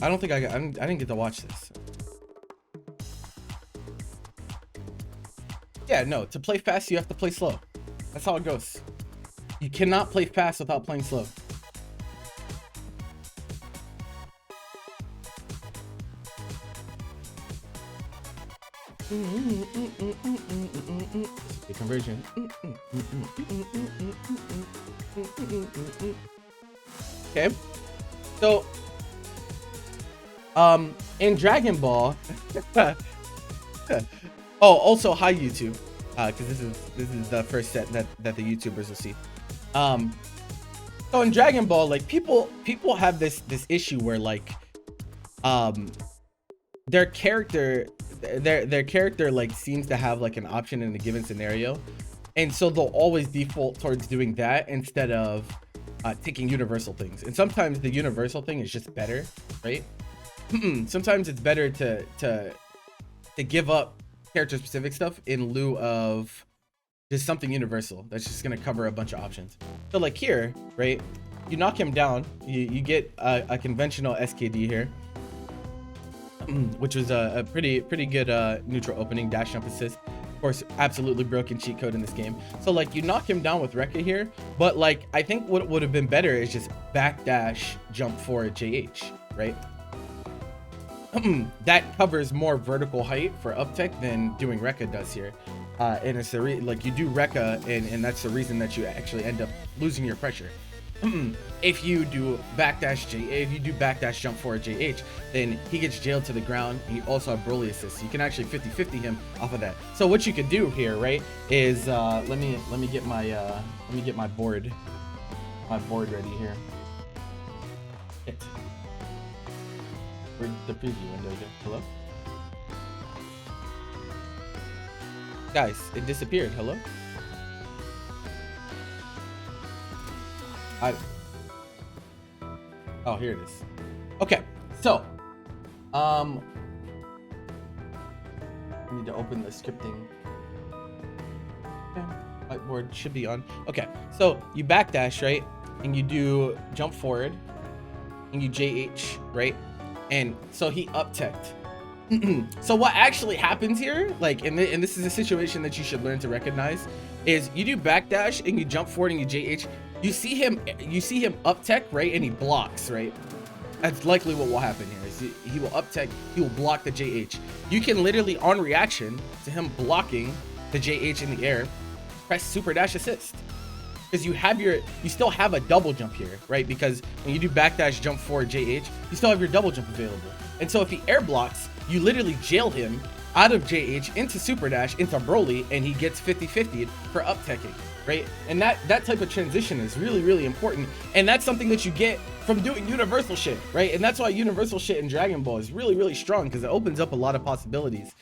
I don't think I didn't get to watch this. Yeah, no, to play fast, you have to play slow. That's how it goes. You cannot play fast without playing slow. The conversion. Okay. So, in Dragon Ball, oh, also hi YouTube, because this is the first set that the YouTubers will see. So in Dragon Ball, like people have this issue where like, their character like seems to have like an option in a given scenario, and so they'll always default towards doing that instead of taking universal things. And sometimes the universal thing is just better, right? Sometimes it's better to give up character specific stuff in lieu of just something universal that's just going to cover a bunch of options. So like here, right, you knock him down, you get a conventional SKD here, which was a pretty good neutral opening dash jump assist. Of course, absolutely broken cheat code in this game. So like you knock him down with Rekka here, but like I think what would have been better is just backdash jump forward JH, right? That covers more vertical height for up tech than doing Rekka does here. And it's like you do Rekka, and that's the reason that you actually end up losing your pressure. If you do backdash if you do backdash jump forward JH, then he gets jailed to the ground, and you also have Broly assist. So you can actually 50-50 him off of that. So what you could do here, right, is let me get my board ready here. Where'd the preview window go? Hello? Guys, it disappeared. Hello? Oh, here it is. Okay, so I need to open the scripting. Okay, whiteboard should be on. Okay, so you backdash, right, and you do jump forward, and you JH, right, and so he up-teched. So what actually happens here, like, and this is a situation that you should learn to recognize, is you do backdash and you jump forward and you JH. You see him up tech, right, and he blocks, right? That's likely what will happen here. Is he will up tech, he will block the JH. You can literally, on reaction to him blocking the JH in the air, press super dash assist, because you still have a double jump here, right? Because when you do backdash jump forward JH, you still have your double jump available. And so if he air blocks, you literally jail him out of JH into super dash into Broly, and he gets 50-50 for up teching, right? And that type of transition is really important, and that's something that you get from doing universal shit, right? And that's why universal shit in Dragon Ball is really strong, because it opens up a lot of possibilities.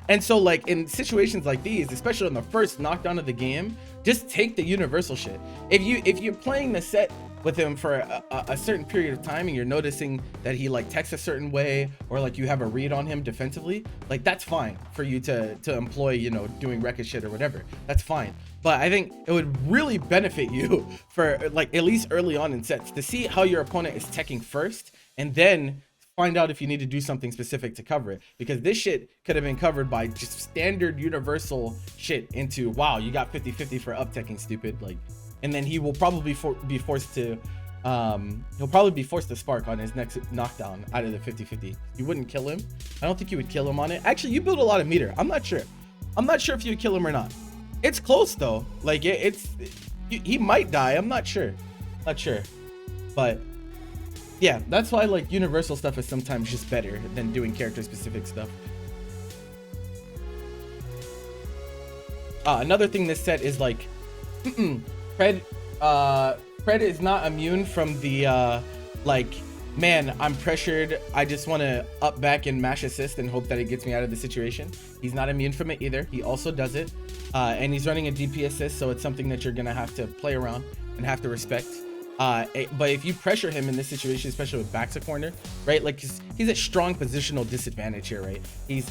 And so like in situations like these, especially on the first knockdown of the game, just take the universal shit. If you're playing the set with him for a certain period of time and you're noticing that he like texts a certain way, or like you have a read on him defensively, like that's fine for you to employ, you know, doing Rekka shit or whatever. That's fine. But I think it would really benefit you for like at least early on in sets to see how your opponent is teching first, and then find out if you need to do something specific to cover it, because this shit could have been covered by just standard universal shit into, wow, you got 50-50 for up teching, stupid, like, and then he will probably be forced to spark on his next knockdown out of the 50-50. You wouldn't kill him. I don't think you would kill him on it. Actually, you build a lot of meter. I'm not sure if you would kill him or not. It's close though. Like he might die. I'm not sure. But yeah, that's why like universal stuff is sometimes just better than doing character specific stuff. Another thing this set is like, Fred is not immune from the like, man, I'm pressured, I just want to up back and mash assist and hope that it gets me out of the situation. He's not immune from it either. He also does it, and he's running a DP assist, so it's something that you're gonna have to play around and have to respect. But if you pressure him in this situation, especially with back to corner, right, like he's at strong positional disadvantage here, right? He's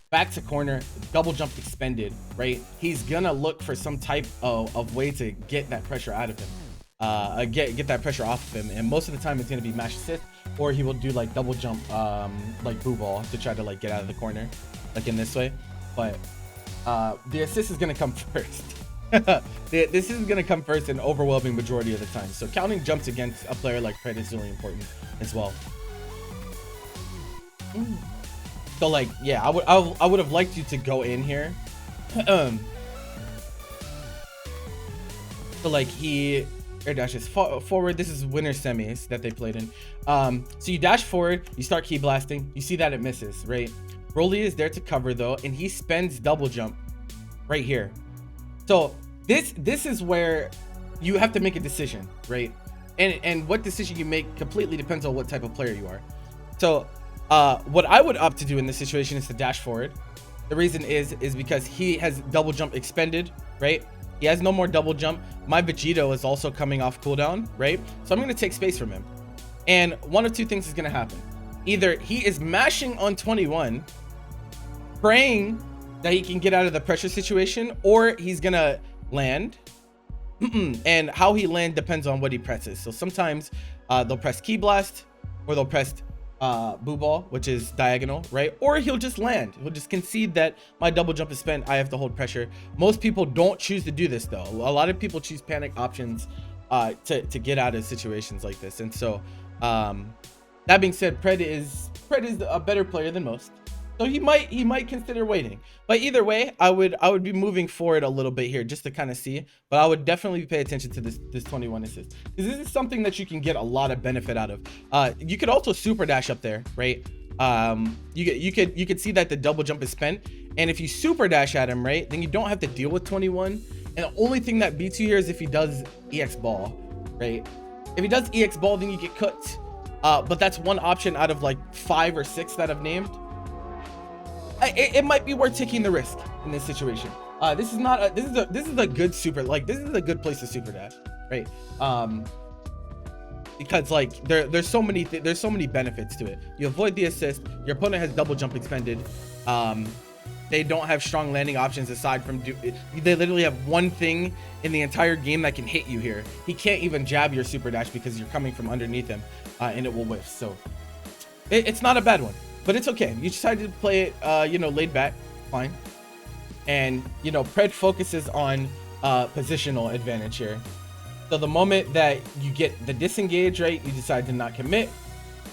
back to corner, double jump expended, right? He's gonna look for some type of way to get that pressure out of him. get that pressure off of him. And most of the time it's going to be mash assist, or he will do like double jump, like boo ball to try to like get out of the corner, like in this way. But the assist is going to come first. This is going to come first an overwhelming majority of the time. So counting jumps against a player like Pred is really important as well. So like, yeah, I would have liked you to go in here. So like he air dashes forward. This is winter semis that they played in. So you dash forward, you start key blasting, you see that it misses, right? Broly is there to cover though, and he spends double jump right here. So this is where you have to make a decision, right? And what decision you make completely depends on what type of player you are. So what I would opt to do in this situation is to dash forward. The reason is because he has double jump expended, right? He has no more double jump. My Vegito is also coming off cooldown, right? So I'm going to take space from him. And one of two things is going to happen. Either he is mashing on 21, praying that he can get out of the pressure situation, or he's going to land. And how he land depends on what he presses. So sometimes they'll press key blast, or they'll press boo ball, which is diagonal, right? Or he'll just land. He'll just concede that my double jump is spent, I have to hold pressure. Most people don't choose to do this though. A lot of people choose panic options to get out of situations like this. And so that being said, Pred is a better player than most, so he might consider waiting. But either way, I would be moving forward a little bit here just to kind of see. But I would definitely pay attention to this 21 assist, because this is something that you can get a lot of benefit out of. You could also super dash up there, right? You could see that the double jump is spent, and if you super dash at him, right, then you don't have to deal with 21. And the only thing that beats you here is if he does EX ball, right? If he does EX ball, then you get cooked. But that's one option out of like 5 or 6 that I've named. It might be worth taking the risk in this situation. This is a good super, like this is a good place to super dash, right? Because like there's so many benefits to it. You avoid the assist, your opponent has double jump expended, they don't have strong landing options aside from they literally have one thing in the entire game that can hit you here. He can't even jab your super dash because you're coming from underneath him, and it will whiff. So it's not a bad one. But it's okay. You decided to play it, you know, laid back, fine. And, you know, Pred focuses on positional advantage here. So the moment that you get the disengage, right, you decide to not commit.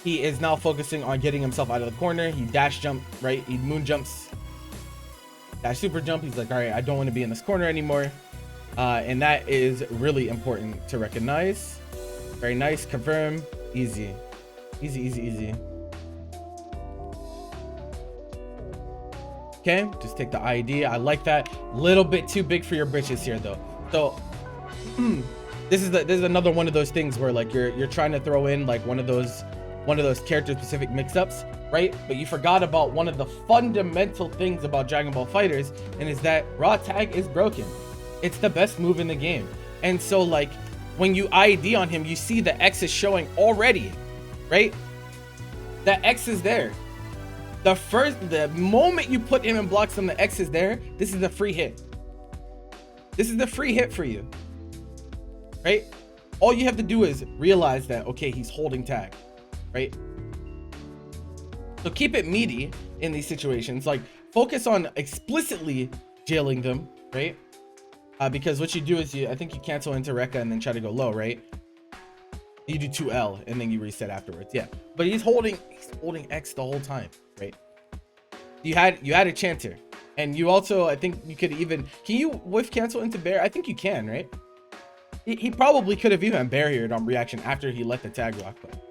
He is now focusing on getting himself out of the corner. He dash jump, right? He moon jumps, dash super jump. He's like, all right, I don't want to be in this corner anymore. And that is really important to recognize. Very nice. Confirm. Easy. Easy, easy, easy. Okay, just take the ID. I like that. Little bit too big for your britches here though. So this is another one of those things where like you're trying to throw in like one of those character specific mix-ups, right? But you forgot about one of the fundamental things about Dragon Ball Fighters, and is that raw tag is broken. It's the best move in the game. And so like when you ID on him, you see the X is showing already, right? That X is there. The moment you put him in blocks and the X is there, this is a free hit. This is the free hit for you, right? All you have to do is realize that, okay, he's holding tag, right? So keep it meaty in these situations. Like focus on explicitly jailing them, right? Because what you do is I think you cancel into Rekka and then try to go low, right? You do 2L and then you reset afterwards. Yeah, but he's holding X the whole time, right? You had a chance here, and you also, I think you could even, can you whiff cancel into bear? I think you can, right? He probably could have even barriered on reaction after he let the tag rock, but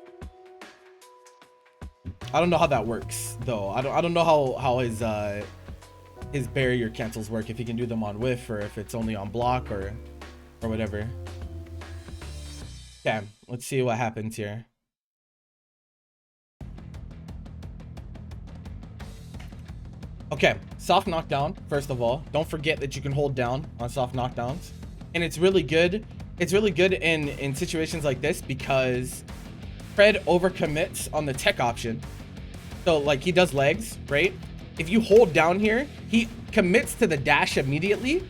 I don't know how that works though. I don't know how his barrier cancels work, if he can do them on whiff or if it's only on block or whatever. Okay, let's see what happens here. Okay, soft knockdown, first of all. Don't forget that you can hold down on soft knockdowns. And it's really good. It's really good in situations like this because Pred overcommits on the tech option. So like he does legs, right? If you hold down here, he commits to the dash immediately,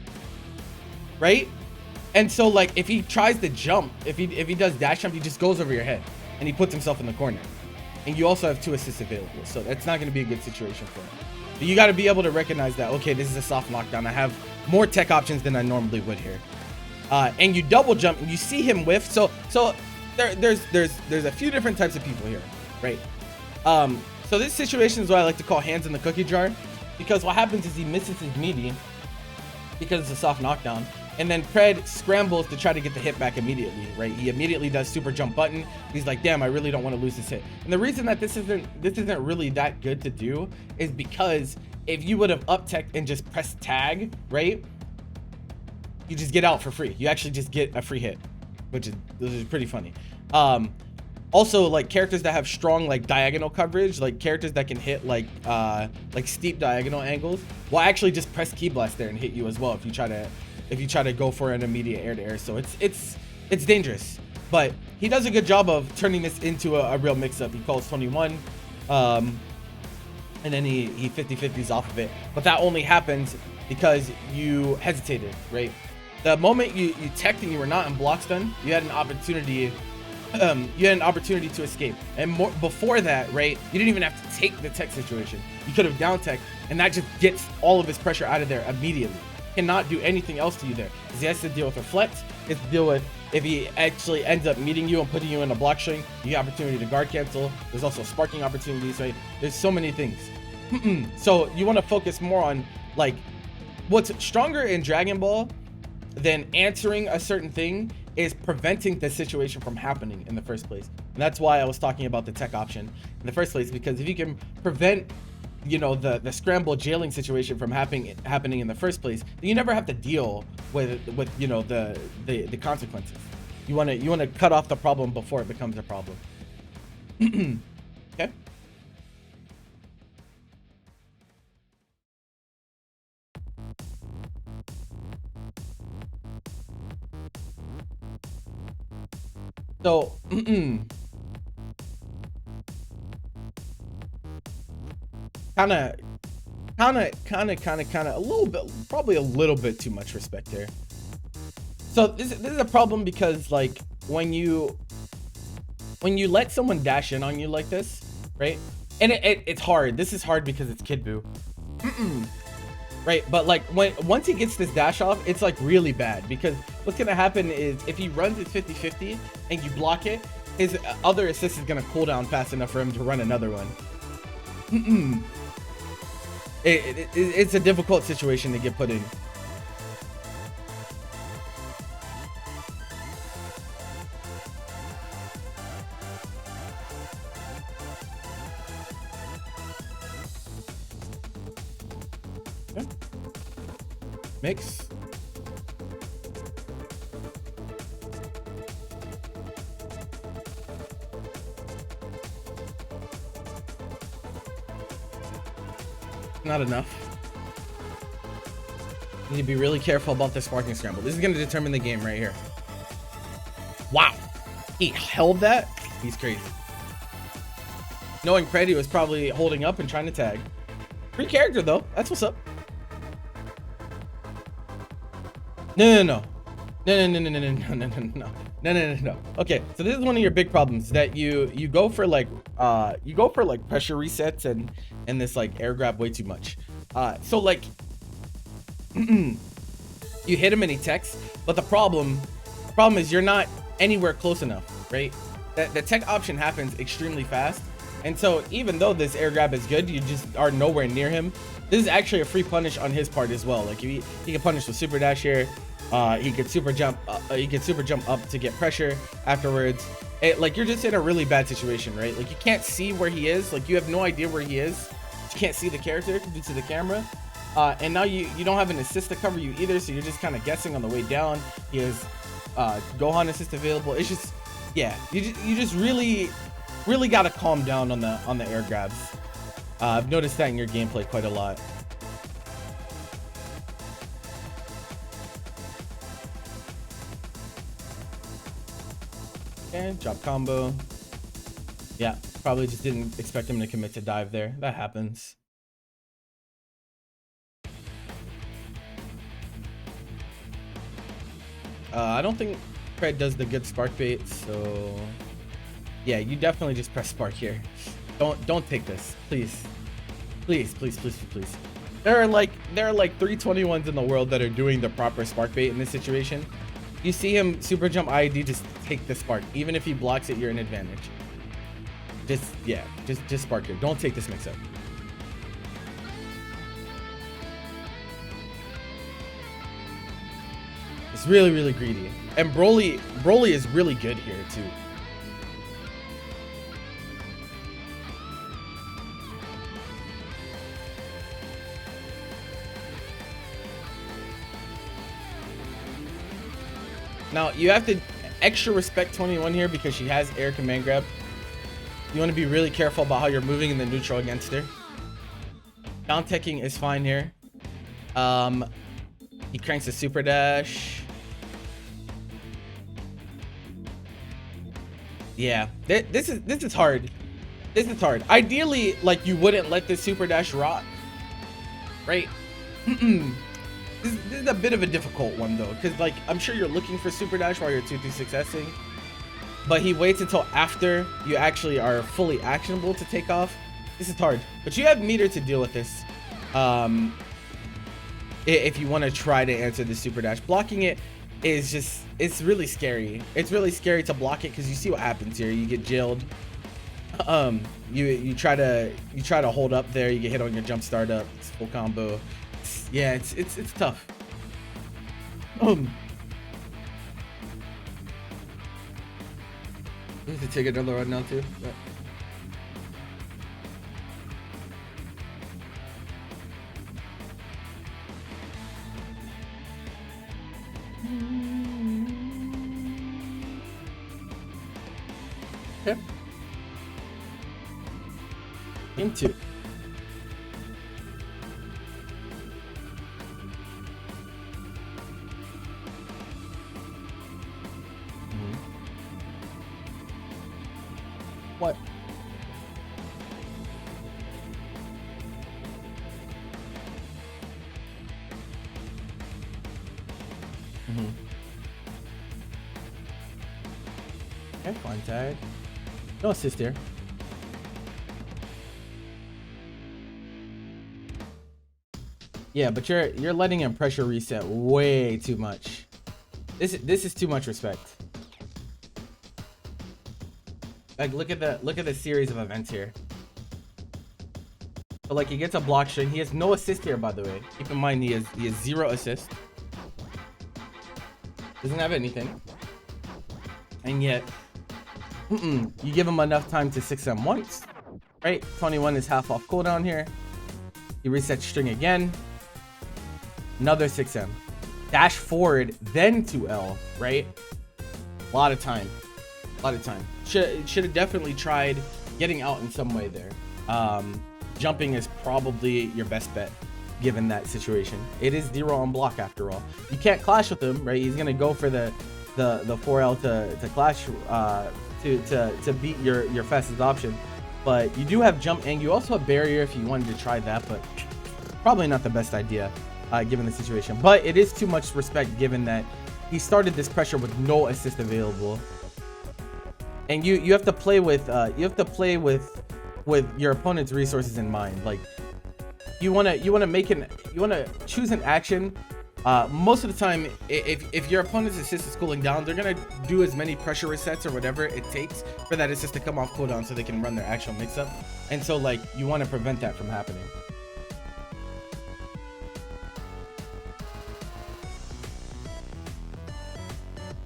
right? And so like if he tries to jump, if he does dash jump, he just goes over your head and he puts himself in the corner. And you also have 2 assists available, so that's not going to be a good situation for him. But you got to be able to recognize that, okay, this is a soft knockdown. I have more tech options than I normally would here. And you double jump and you see him whiff. So there's a few different types of people here, right? So this situation is what I like to call hands in the cookie jar, because what happens is he misses his meaty because it's a soft knockdown, and then Pred scrambles to try to get the hit back immediately, right? He immediately does super jump button. He's like, damn, I really don't want to lose this hit. And the reason that this isn't really that good to do is because if you would have up tech and just pressed tag, right, you just get out for free. You actually just get a free hit, which is pretty funny. Also, like characters that have strong like diagonal coverage, like characters that can hit like steep diagonal angles, will actually just press key blast there and hit you as well if you try to go for an immediate air to air. So it's dangerous, but he does a good job of turning this into a real mix up. He calls 21, and then he 50-50s off of it, but that only happens because you hesitated, right? The moment you teched and you were not in block stun, you had an opportunity. You had an opportunity to escape, and more before that, right? You didn't even have to take the tech situation. You could have down tech, and that just gets all of his pressure out of there immediately. Cannot do anything else to you there, because he has to deal with reflect. He has to deal with if he actually ends up meeting you and putting you in a block string. You have opportunity to guard cancel. There's also sparking opportunities, right? There's so many things. So you want to focus more on like what's stronger in Dragon Ball than answering a certain thing is preventing the situation from happening in the first place. And that's why I was talking about the tech option in the first place, because if you can prevent, you know, the scramble jailing situation from happening in the first place, then you never have to deal with you know the consequences. You want to cut off the problem before it becomes a problem. Okay. So, kind of a little bit, probably a little bit too much respect here. So this is a problem because like when you let someone dash in on you like this, right? And it's hard. This is hard because it's Kid Buu. Right, but like once he gets this dash off, it's like really bad, because what's gonna happen is if he runs it 50-50 and you block it, his other assist is gonna cool down fast enough for him to run another one. It's a difficult situation to get put in. Mix. Not enough. Need to be really careful about this sparking scramble. This is going to determine the game right here. Wow. He held that? He's crazy. Knowing Pred, he was probably holding up and trying to tag. Free character though. That's what's up. No. Okay, so this is one of your big problems, that you go for like pressure resets and this like air grab way too much. So like you hit him and he techs, but the problem is you're not anywhere close enough, right? The tech option happens extremely fast, and so even though this air grab is good, you just are nowhere near him. This is actually a free punish on his part as well. Like he can punish with super dash here. He could super jump. He could super jump up to get pressure afterwards. Like you're just in a really bad situation, right? Like you can't see where he is. Like you have no idea where he is. You can't see the character due to the camera. And now you don't have an assist to cover you either, so you're just kind of guessing on the way down. He has Gohan assist available. It's just, yeah, you just really got to calm down on the air grabs. I've noticed that in your gameplay quite a lot. Okay, drop combo. Yeah, probably just didn't expect him to commit to dive there. That happens. I don't think Fred does the good spark bait, so yeah, you definitely just press spark here. Don't take this, please. Please, please, please, please. There are like 321s in the world that are doing the proper spark bait in this situation. You see him super jump IED, just take the spark. Even if he blocks it, you're in advantage. Just spark here. Don't take this mix up. It's really, really greedy. And Broly is really good here too. Now you have to extra respect 21 here because she has air command grab. You want to be really careful about how you're moving in the neutral against her. Down teching is fine here. He cranks a super dash. Yeah, this is hard. This is hard. Ideally, like, you wouldn't let this super dash rock, right? This is a bit of a difficult one though, because like I'm sure you're looking for super dash while you're 2-3 successing, but he waits until after you actually are fully actionable to take off. This is hard, but you have meter to deal with this. If you want to try to answer the super dash, blocking it is just, it's really scary. It's really scary to block it because you see what happens here. You get jailed. You try to hold up there. You get hit on your jump startup. It's full combo. Yeah, it's tough. We have to take another run now too. But... Okay. Game 2. What? Okay, fine tag. No assist here. Yeah, but you're letting him pressure reset way too much. This is too much respect. Like, look at the series of events here. So like, he gets a block string. He has no assist here, by the way. Keep in mind he has 0 assist. Doesn't have anything. And yet, you give him enough time to 6M once, right? 21 is half off cooldown here. He resets string again. Another 6M. Dash forward, then 2L, right? A lot of time. Should have definitely tried getting out in some way there. Jumping is probably your best bet given that situation. It is 0 on block after all. You can't clash with him, right? He's gonna go for the 4L to clash to beat your fastest option. But you do have jump, and you also have barrier if you wanted to try that, but probably not the best idea given the situation. But it is too much respect given that he started this pressure with no assist available. And you have to play with your opponent's resources in mind. Like, you wanna choose an action. Most of the time, if your opponent's assist is cooling down, they're gonna do as many pressure resets or whatever it takes for that assist to come off cooldown so they can run their actual mix-up. And so, like, you want to prevent that from happening.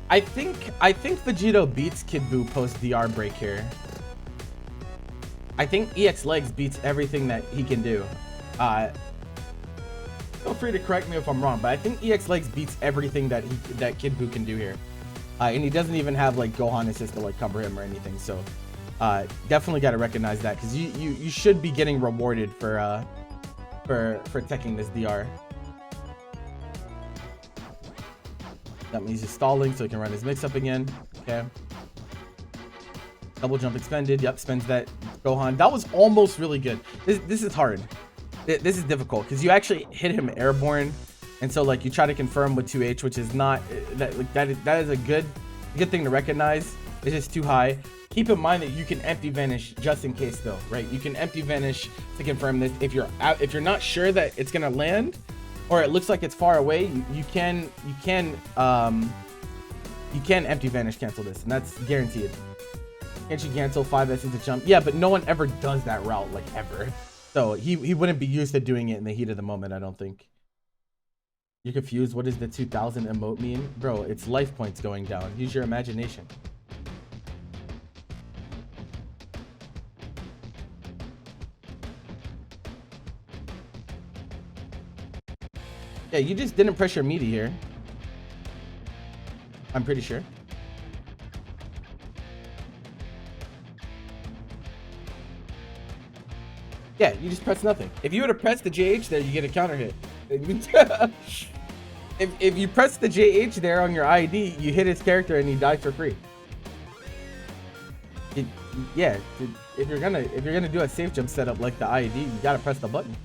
I think Vegito beats Kid Buu post DR break here. I think EX Legs beats everything that he can do. Feel free to correct me if I'm wrong, but I think EX Legs beats everything that Kid Buu can do here. And he doesn't even have like Gohan assist to like cover him or anything. So definitely got to recognize that, because you should be getting rewarded for teching this DR. That means he's stalling so he can run his mix up again. Okay. Double jump expended. Yep, spends that Gohan. That was almost really good. This is hard. This is difficult because you actually hit him airborne. And so like you try to confirm with 2H, which is not that is a good thing to recognize. It's just too high. Keep in mind that you can empty vanish just in case though, right? You can empty vanish to confirm this. If you're not sure that it's gonna land, or it looks like it's far away, you can empty vanish cancel this, and that's guaranteed. Can't you cancel 5S into jump? Yeah, but no one ever does that route, like ever. So he wouldn't be used to doing it in the heat of the moment, I don't think. You're confused. What does the 2000 emote mean? Bro, it's life points going down. Use your imagination. Yeah, you just didn't press your meaty here. I'm pretty sure. Yeah, you just press nothing. If you would have pressed the JH there, you get a counter hit. if you press the JH there on your ID, you hit his character and he dies for free. Yeah, if you're gonna do a safe jump setup like the ID, you gotta press the button.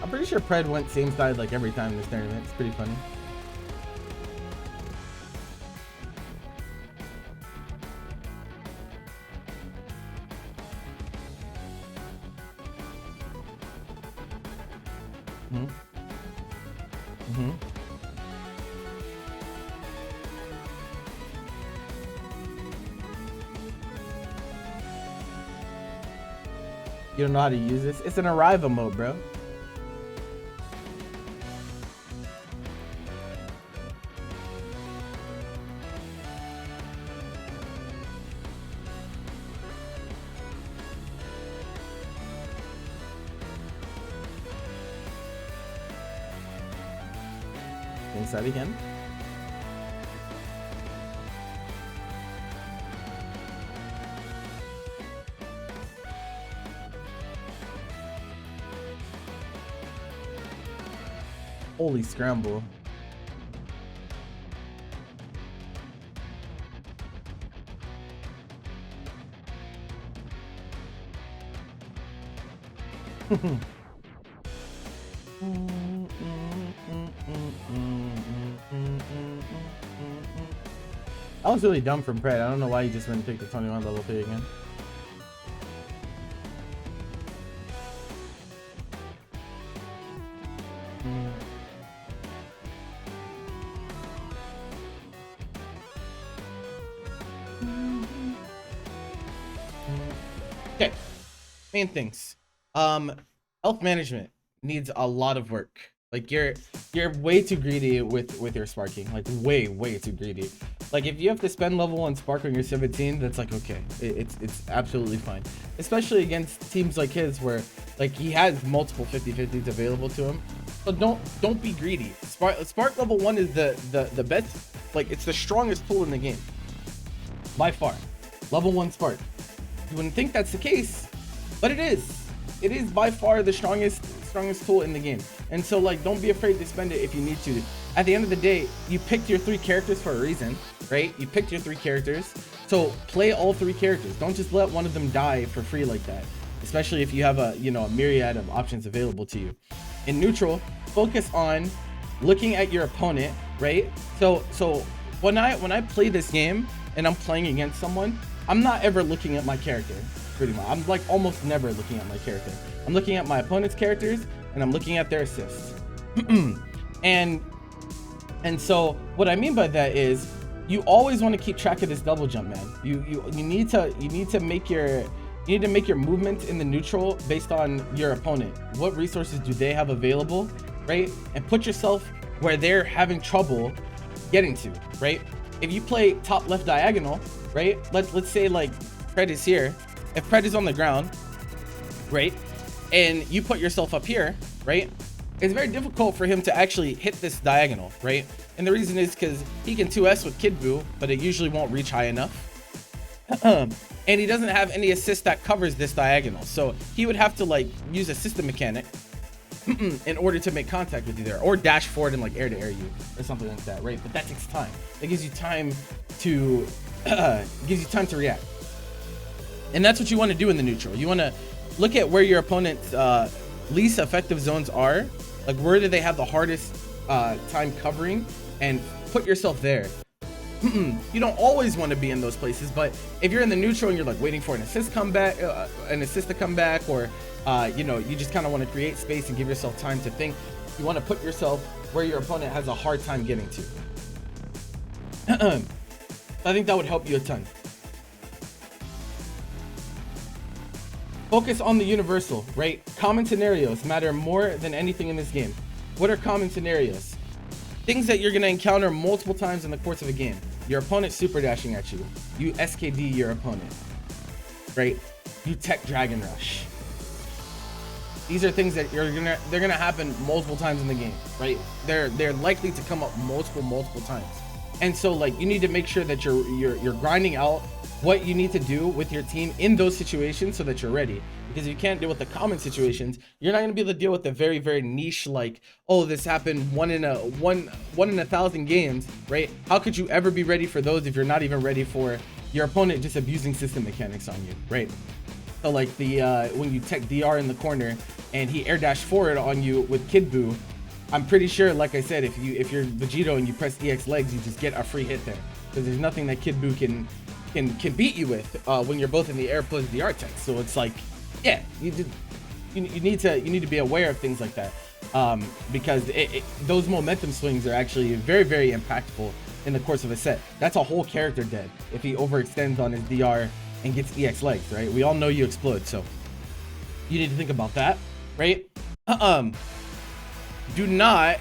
I'm pretty sure Pred went same side like every time in this tournament. It's pretty funny. You don't know how to use this? It's an arrive emote, bro. Inside again. Holy scramble. I was really dumb from Pred. I don't know why you just went and picked the 21 level 3 again. Okay, main things. Health management needs a lot of work. Like you're way too greedy with your sparking. Like way too greedy. Like if you have to spend level 1 spark when you're 17, that's like okay, it's absolutely fine. Especially against teams like his where like he has multiple 50/50s available to him. So don't be greedy. Spark level 1 is the best. Like it's the strongest tool in the game by far. Level 1 spark. You wouldn't think that's the case, but it is. It is by far the strongest tool in the game. And so like don't be afraid to spend it if you need to. At the end of the day, you picked your 3 characters for a reason, right? You picked your 3 characters, so play all 3 characters. Don't just let one of them die for free like that, especially if you have a myriad of options available to you. In neutral, focus on looking at your opponent, right? So when I play this game and I'm playing against someone, I'm not ever looking at my character, pretty much. I'm like almost never looking at my character. I'm looking at my opponent's characters and I'm looking at their assists. and so what I mean by that is you always want to keep track of this double jump, man. You need to make your movement in the neutral based on your opponent. What resources do they have available, right? And put yourself where they're having trouble getting to, right? If you play top left diagonal, right? Let's say like Pred is here. If Pred is on the ground, right? And you put yourself up here, right? It's very difficult for him to actually hit this diagonal, right? And the reason is because he can 2S with Kid Buu, but it usually won't reach high enough. and he doesn't have any assist that covers this diagonal, so he would have to like use a system mechanic in order to make contact with you there, or dash forward and like air to air you or something like that, right? But that takes time. It gives you time to react, and that's what you want to do in the neutral. You want to look at where your opponent's least effective zones are, like where do they have the hardest time covering, and put yourself there. You don't always want to be in those places, but if you're in the neutral and you're like waiting for an assist to come back, or you know, you just kind of want to create space and give yourself time to think, you want to put yourself where your opponent has a hard time getting to. I think that would help you a ton. Focus on the universal, right? Common scenarios matter more than anything in this game. What are common scenarios? Things that you're going to encounter multiple times in the course of a game. Your opponent super dashing at you. You SKD your opponent, right? You tech Dragon Rush. These are things that they're gonna happen multiple times in the game, right? They're likely to come up multiple times. And so like you need to make sure that you're grinding out what you need to do with your team in those situations so that you're ready. Because if you can't deal with the common situations, you're not going to be able to deal with the very, very niche, like, oh, this happened one in a 1,000 games, right? How could you ever be ready for those if you're not even ready for your opponent just abusing system mechanics on you, right? So like the when you tech DR in the corner and he air dash forward on you with Kid Buu, I'm pretty sure, like I said, if you're Vegito and you press EX legs, you just get a free hit there, because there's nothing that Kid Buu can beat you with when you're both in the air plus DR tech. So it's like, yeah, you need to be aware of things like that, because those momentum swings are actually very, very impactful in the course of a set. That's a whole character dead if he overextends on his DR and gets EX legs, right? We all know you explode, so you need to think about that, right? Do not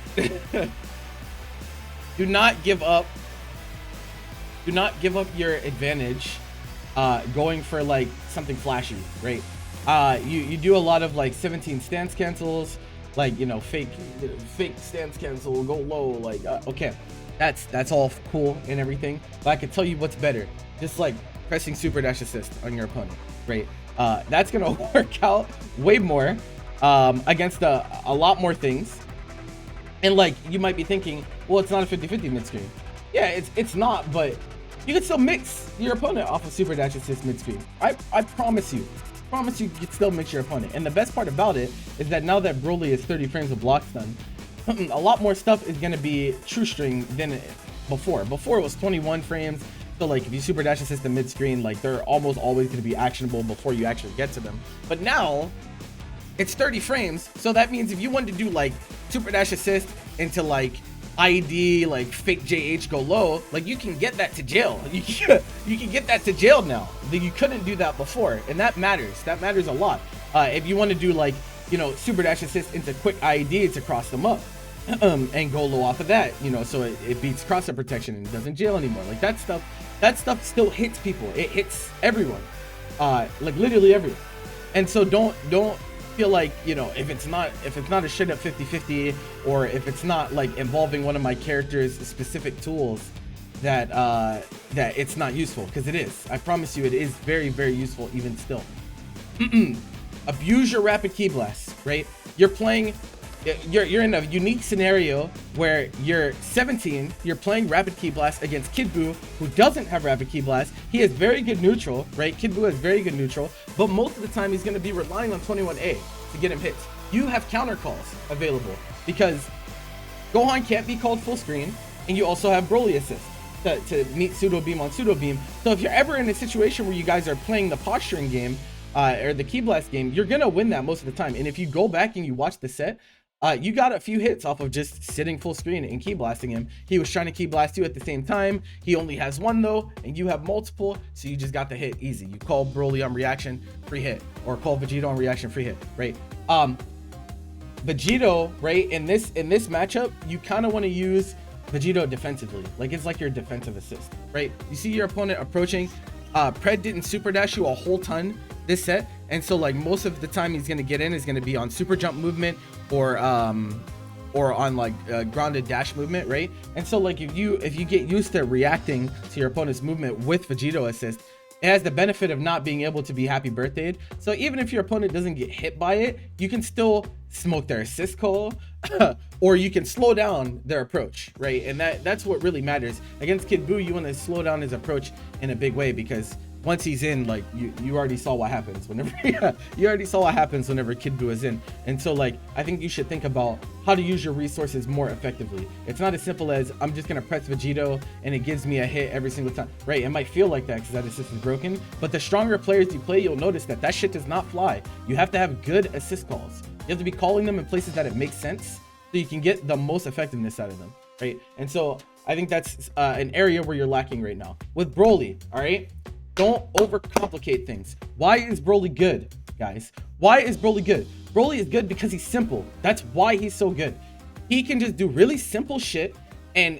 give up your advantage going for like something flashy, right? You do a lot of like 17 stance cancels, like, you know, fake stance cancel, go low, like okay, that's all cool and everything, but I can tell you what's better. Just like pressing super dash assist on your opponent, right? That's gonna work out way more against a lot more things. And like you might be thinking, well, it's not a 50-50 mid screen. Yeah, it's not, but you can still mix your opponent off of super dash assist mid screen. I promise you can still mix your opponent. And the best part about it is that now that Broly is 30 frames of block stun, a lot more stuff is going to be true string than before. Before it was 21 frames. So like if you super dash assist the mid screen, like they're almost always going to be actionable before you actually get to them. But now it's 30 frames. So that means if you want to do like super dash assist into like ID, like fake JH go low, like you can get that to jail. You can get that to jail now. You couldn't do that before, and that matters. That matters a lot. If you want to do like, you know, super dash assist into quick ID to cross them up, and go low off of that, you know, so it beats cross-up protection and doesn't jail anymore. Like that stuff still hits people. It hits everyone, like literally everyone. And so don't feel like, you know, if it's not a straight up 50-50, or if it's not like involving one of my character's specific tools, that it's not useful, because it is. I promise you, it is very, very useful even still. Abuse your rapid ki blast, right? You're in a unique scenario where you're 17, you're playing rapid ki blast against Kid Buu, who doesn't have rapid ki blast. He has very good neutral, right? Kid Buu has very good neutral, but most of the time he's going to be relying on 21A to get him hits. You have counter calls available because Gohan can't be called full screen, and you also have Broly assist to meet pseudo beam on pseudo beam. So if you're ever in a situation where you guys are playing the posturing game or the ki blast game, you're gonna win that most of the time. And if you go back and you watch the set, you got a few hits off of just sitting full screen and ki blasting him. He was trying to ki blast you at the same time. He only has one though, and you have multiple, so you just got the hit easy. You call Broly on reaction, free hit, or call Vegito on reaction, free hit, right? Vegito, right, in this matchup, you kind of want to use Vegito defensively. Like it's like your defensive assist, right? You see your opponent approaching. Pred didn't super dash you a whole ton this set, and so like most of the time he's gonna get in is gonna be on super jump movement or on like grounded dash movement, right? And so like if you get used to reacting to your opponent's movement with Vegito assist, it has the benefit of not being able to be happy birthdayed. So even if your opponent doesn't get hit by it, you can still smoke their assist call, or you can slow down their approach, right? And that's what really matters. Against Kid Buu, you want to slow down his approach in a big way, because once he's in, like, you already saw what happens whenever you already saw what happens whenever Kid Buu is in. And so, like, I think you should think about how to use your resources more effectively. It's not as simple as I'm just gonna press Vegito and it gives me a hit every single time, right? It might feel like that because that assist is broken, but the stronger players you play, you'll notice that that shit does not fly. You have to have good assist calls. You have to be calling them in places that it makes sense so you can get the most effectiveness out of them, right? And so I think that's an area where you're lacking right now. With Broly, all right? Don't overcomplicate things. Why is Broly good, guys? Why is Broly good? Broly is good because he's simple. That's why he's so good. He can just do really simple shit, and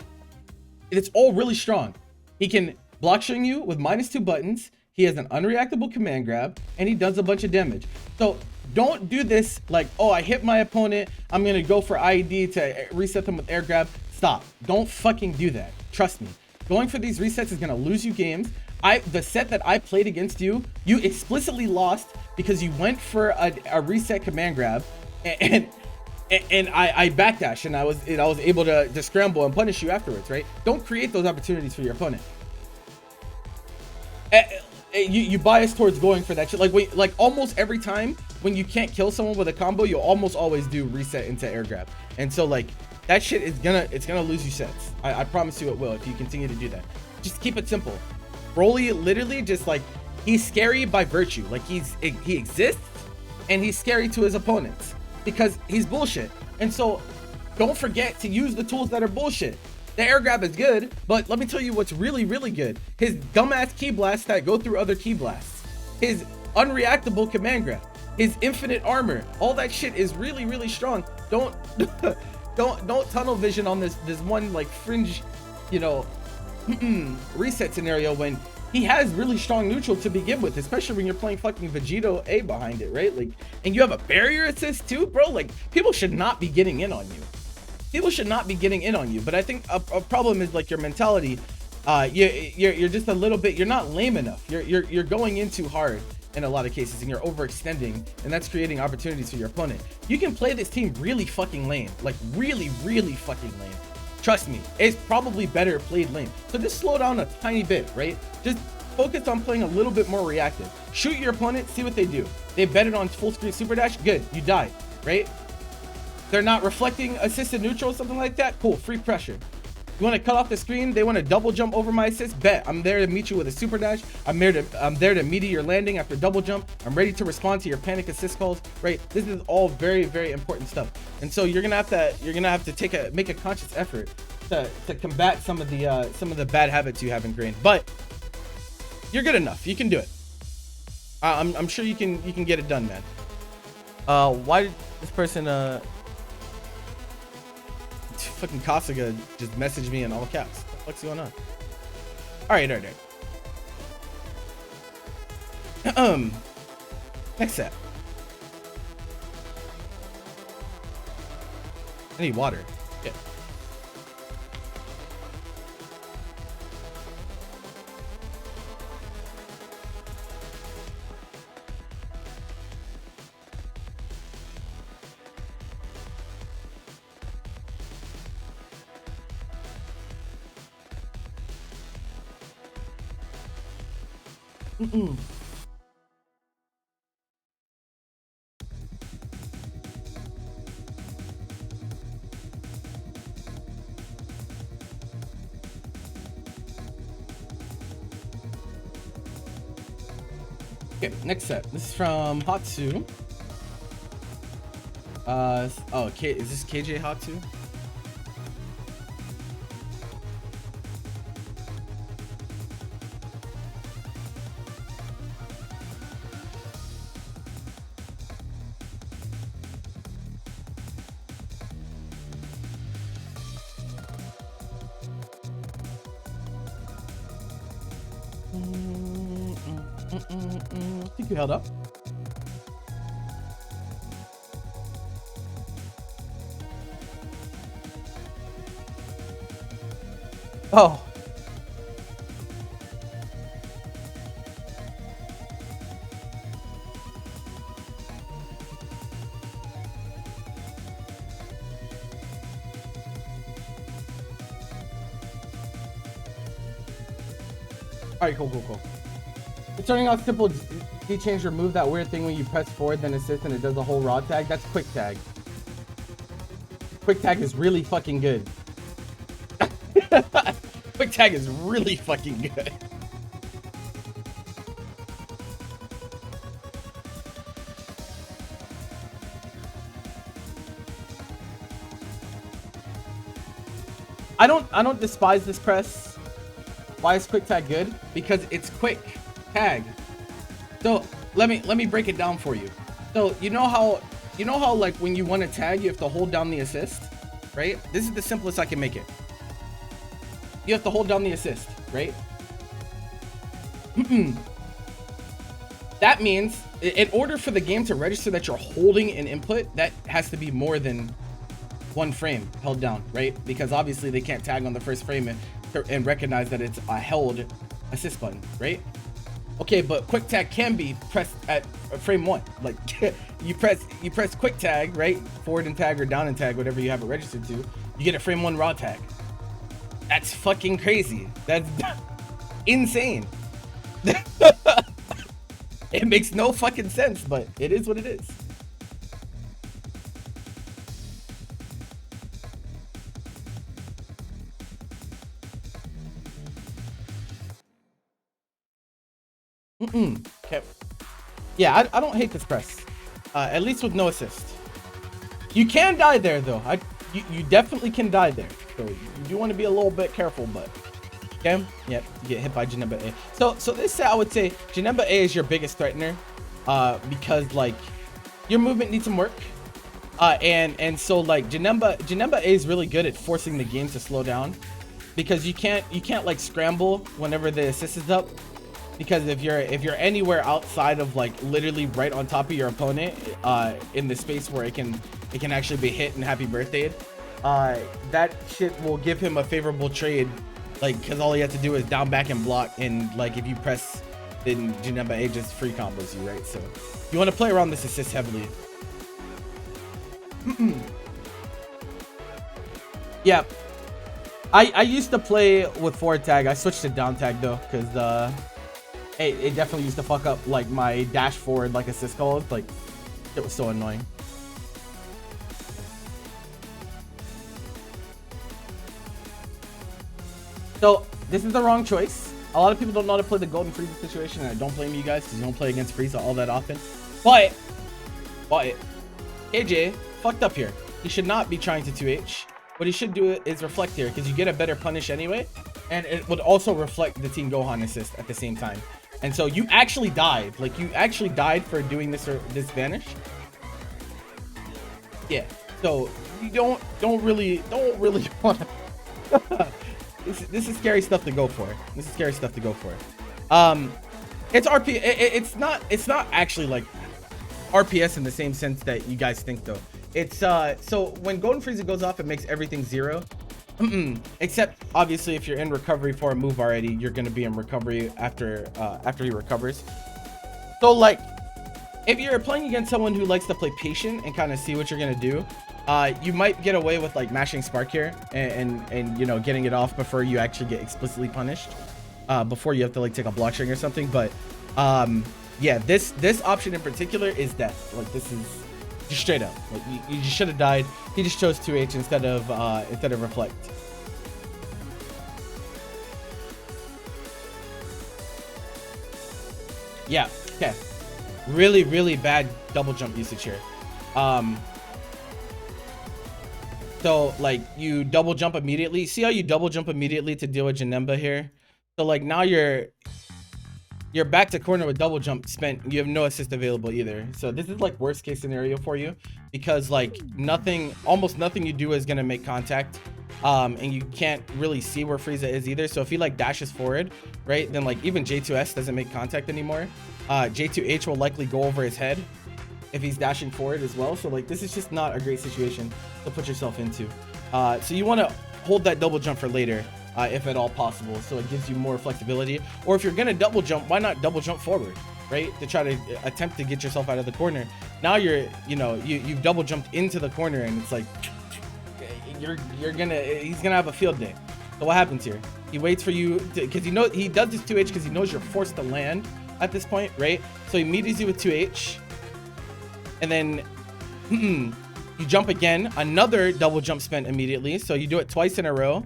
it's all really strong. He can block string you with -2 buttons. He has an unreactable command grab, and he does a bunch of damage. So don't do this like, oh, I hit my opponent, I'm gonna go for IED to reset them with air grab. Stop. Don't fucking do that. Trust me. Going for these resets is gonna lose you games. The set that I played against you, you explicitly lost because you went for a reset command grab, and I backdash, and I was able to scramble and punish you afterwards, right? Don't create those opportunities for your opponent. You bias towards going for that shit. Like almost every time when you can't kill someone with a combo, you'll almost always do reset into air grab, and so like that shit is gonna lose you sets. I promise you it will if you continue to do that. Just keep it simple. Broly literally just like, he's scary by virtue. Like he exists and he's scary to his opponents because he's bullshit. And so don't forget to use the tools that are bullshit. The air grab is good, but let me tell you what's really, really good. His dumbass key blasts that go through other key blasts. His unreactable command grab. His infinite armor. All that shit is really, really strong. Don't tunnel vision on this one like fringe, you know, reset scenario when he has really strong neutral to begin with, especially when you're playing fucking Vegito A behind it, right? Like, and you have a barrier assist too, bro. Like, people should not be getting in on you. People should not be getting in on you. But I think a problem is like your mentality. You're just a little bit. You're not lame enough. You're going in too hard in a lot of cases, and you're overextending, and that's creating opportunities for your opponent. You can play this team really fucking lame, like really, really fucking lame. Trust me, it's probably better played lane. So just slow down a tiny bit, right? Just focus on playing a little bit more reactive. Shoot your opponent, see what they do. They betted on full screen super dash, good, you died, right? They're not reflecting assisted neutral, something like that, cool, free pressure. You want to cut off the screen, they want to double jump over my assist, bet. I'm there to meet you with a super dash. I'm there to meet your landing after double jump. I'm ready to respond to your panic assist calls, right? This is all very, very important stuff. And so you're gonna have to make a conscious effort to combat some of the bad habits you have ingrained. But you're good enough. You can do it. I'm sure you can get it done, man. Why did this person fucking Kasuga just messaged me in all caps? What the fuck's going on? All right. Next set. I need water. Yeah. Okay, next set. This is from Hatsu. Is this KJ Hatsu? I think you held up. Oh. All right, cool. It's turning out simple D change remove that weird thing when you press forward then assist and it does a whole raw tag. That's quick tag. Quick tag is really fucking good. Quick tag is really fucking good. I don't despise this press. Why is quick tag good? Because it's quick tag. So let me break it down for you. So you know how like when you want to tag you have to hold down the assist, right? This is the simplest I can make it. You have to hold down the assist, right? That means in order for the game to register that you're holding an input, that has to be more than one frame held down, right? Because obviously they can't tag on the first frame and recognize that it's a held assist button, right? Okay, but quick tag can be pressed at frame 1. Like you press quick tag, right? Forward and tag or down and tag, whatever you have it registered to. You get a frame 1 raw tag. That's fucking crazy. That's insane. It makes no fucking sense, but it is what it is. Okay. Yeah, I don't hate this press. At least with no assist. You can die there though. You definitely can die there. So you do want to be a little bit careful, but okay. Yep, you get hit by Janemba A. So this set I would say Janemba A is your biggest threatener. Because like your movement needs some work. And so like Janemba A is really good at forcing the game to slow down. Because you can't like scramble whenever the assist is up. Because if you're anywhere outside of like literally right on top of your opponent, in the space where it can actually be hit and happy birthday, that shit will give him a favorable trade, like because all he has to do is down back and block, and like if you press, then Janemba A just free combos you, right? So you want to play around this assist heavily. Yeah, I used to play with forward tag. I switched to down tag though, because it definitely used to fuck up like my dash forward like assist calls. Like it was so annoying. So this is the wrong choice. A lot of people don't know how to play the golden Frieza situation, and I don't blame you guys because you don't play against Frieza all that often. But AJ fucked up here. He should not be trying to 2H. What he should do is reflect here, because you get a better punish anyway, and it would also reflect the Team Gohan assist at the same time. And so you actually died. Like you actually died for doing this vanish. Yeah. So you don't really want to. This is scary stuff to go for. This is scary stuff to go for. It's RP. It's not actually like RPS in the same sense that you guys think though. It's so when Golden Frieza goes off, it makes everything 0. Except obviously if you're in recovery for a move already, you're gonna be in recovery after he recovers. So like if you're playing against someone who likes to play patient and kind of see what you're gonna do, you might get away with like mashing spark here and you know getting it off before you actually get explicitly punished, before you have to like take a block string or something. But yeah, this option in particular is death. Like this is just straight up. Like you just should have died. He just chose 2H instead of reflect. Yeah. Okay. Really bad double jump usage here. So like you double jump immediately. See how you double jump immediately to deal with Janemba here? So like now you're back to corner with double jump spent. You have no assist available either. So this is like worst case scenario for you, because like almost nothing you do is gonna make contact. And you can't really see where Frieza is either. So if he like dashes forward, right, then like even J2S doesn't make contact anymore. J2H will likely go over his head if he's dashing forward as well. So like this is just not a great situation to put yourself into. So you want to hold that double jump for later, if at all possible, so it gives you more flexibility. Or if you're gonna double jump, why not double jump forward, right, to try to attempt to get yourself out of the corner. Now you've double jumped into the corner, and it's like he's gonna have a field day. So what happens here? He waits for you because he knows he does this 2H because he knows you're forced to land at this point, right? So he meets you with 2H, and then you jump again, another double jump spent immediately. So you do it twice in a row,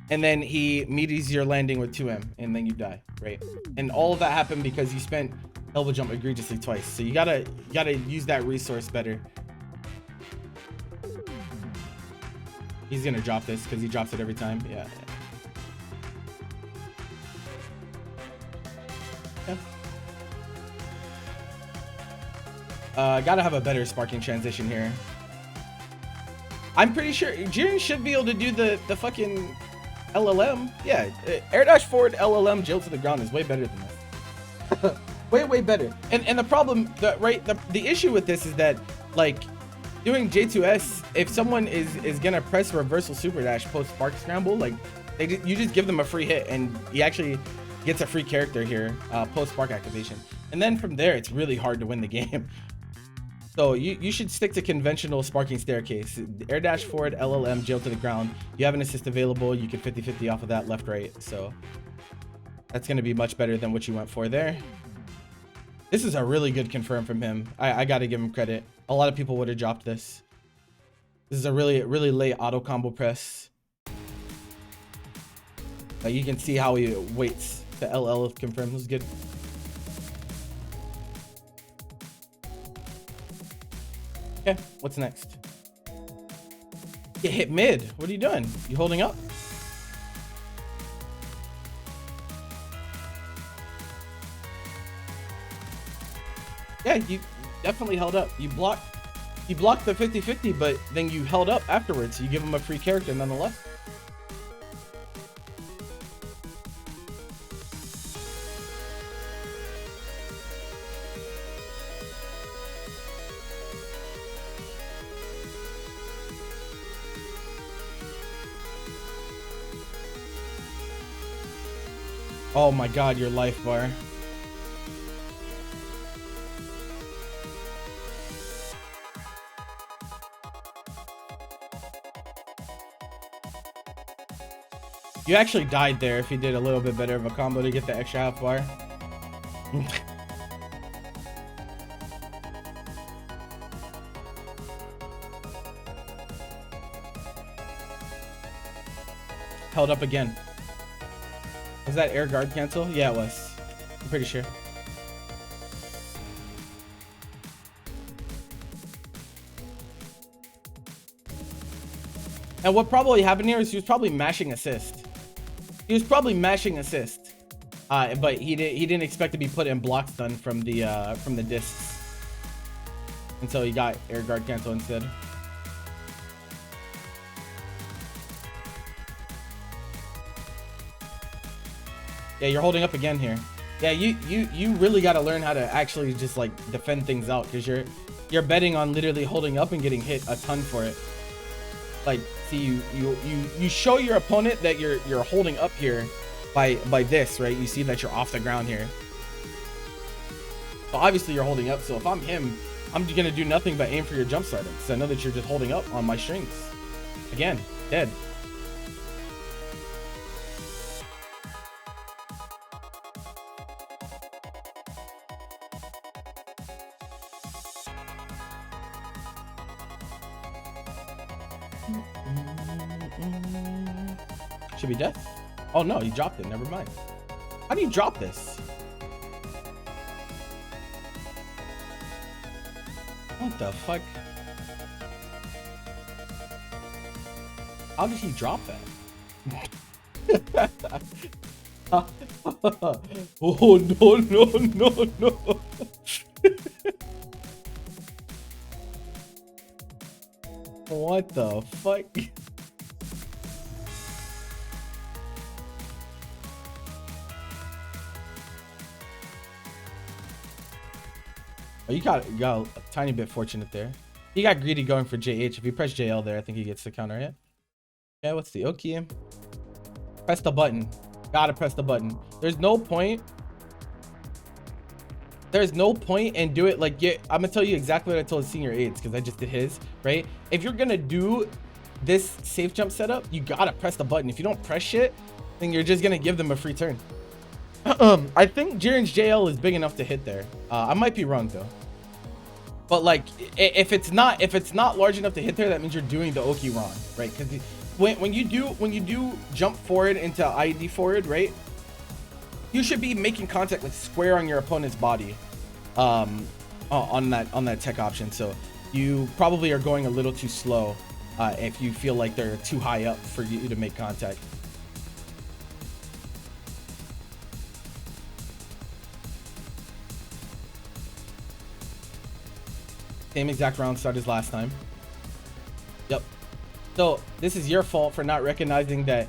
and then he meets your landing with 2M, and then you die, right? And all of that happened because you spent double jump egregiously twice. So you gotta use that resource better. He's gonna drop this because he drops it every time. Yeah. Gotta have a better sparking transition here. I'm pretty sure Jiren should be able to do the fucking LLM. Yeah, air dash forward LLM jill to the ground is way better than this. way better. And the problem, the issue with this is that, like, doing J2S, if someone is gonna press reversal super dash post spark scramble, like, you just give them a free hit and he actually gets a free character here post spark activation, and then from there it's really hard to win the game. So you should stick to conventional sparking staircase, air dash forward LLM jill to the ground. You have an assist available, you can 50-50 off of that left right, so that's going to be much better than what you went for there. This is a really good confirm from him. I got to give him credit. A lot of people would have dropped this. This is a really late auto combo press. You can see how he waits to LL confirm. This is good. Okay, what's next? Get hit mid. What are you doing? You holding up? Yeah, you definitely held up. You blocked the 50-50, but then you held up afterwards. You give him a free character nonetheless. Oh my god, your life bar. You actually died there if you did a little bit better of a combo to get the extra half bar. Held up again. Was that air guard cancel? Yeah, it was. I'm pretty sure. And what probably happened here is he was probably mashing assist. He was probably mashing assist, but he didn't expect to be put in block stun from the discs, and so he got air guard cancel instead. Yeah, you're holding up again here. Yeah, you really got to learn how to actually just like defend things out, because you're betting on literally holding up and getting hit a ton for it. Like, see, you show your opponent that you're holding up here by this, right? You see that you're off the ground here. So obviously you're holding up. So if I'm him, I'm gonna do nothing but aim for your jump stardom, because I know that you're just holding up on my strings. Again, dead. Should be death. Oh no, he dropped it. Never mind. How do you drop this? What the fuck? How did he drop that? Oh no. What the fuck? Oh, you got a tiny bit fortunate there. He got greedy going for JH. If you press JL there, I think he gets the counter hit. Yeah, what's the okay? Press the button. Gotta press the button. There's no point. There's no point and do it like, yeah, I'm gonna tell you exactly what I told senior aides, because I just did his, right? If you're gonna do this safe jump setup, you gotta press the button. If you don't press shit, think you're just gonna give them a free turn. I think Jiren's JL is big enough to hit there. I might be wrong though. But like, if it's not large enough to hit there, that means you're doing the Oki wrong, right? Because when you do jump forward into ID forward, right? You should be making contact like square on your opponent's body, on that tech option. So you probably are going a little too slow if you feel like they're too high up for you to make contact. Same exact round start as last time. Yep. So this is your fault for not recognizing that,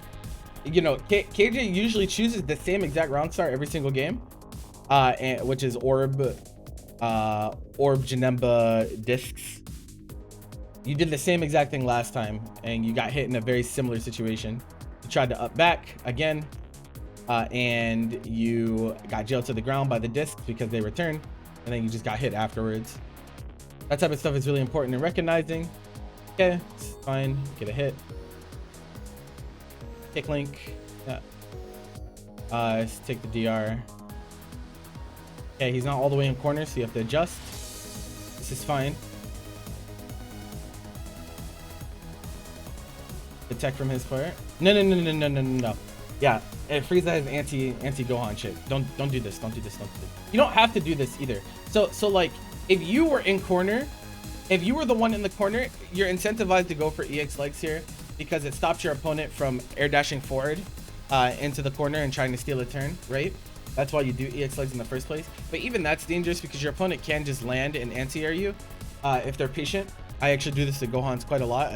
you know, KJ usually chooses the same exact round start every single game, which is orb, Janemba, discs. You did the same exact thing last time, and you got hit in a very similar situation. You tried to up back again, and you got jailed to the ground by the discs because they returned, and then you just got hit afterwards. That type of stuff is really important in recognizing. Okay, it's fine. Get a hit. Kick link. Yeah. Let's take the DR. Okay, he's not all the way in corner, so you have to adjust. This is fine. The tech from his part. No. Yeah, Frieza has anti Gohan shit. Don't do this. Don't do this. Don't do this. You don't have to do this either. So like, if you were in corner, if you were the one in the corner, you're incentivized to go for EX legs here because it stops your opponent from air dashing forward into the corner and trying to steal a turn, right? That's why you do EX legs in the first place. But even that's dangerous because your opponent can just land and anti-air you if they're patient. I actually do this to Gohan's quite a lot.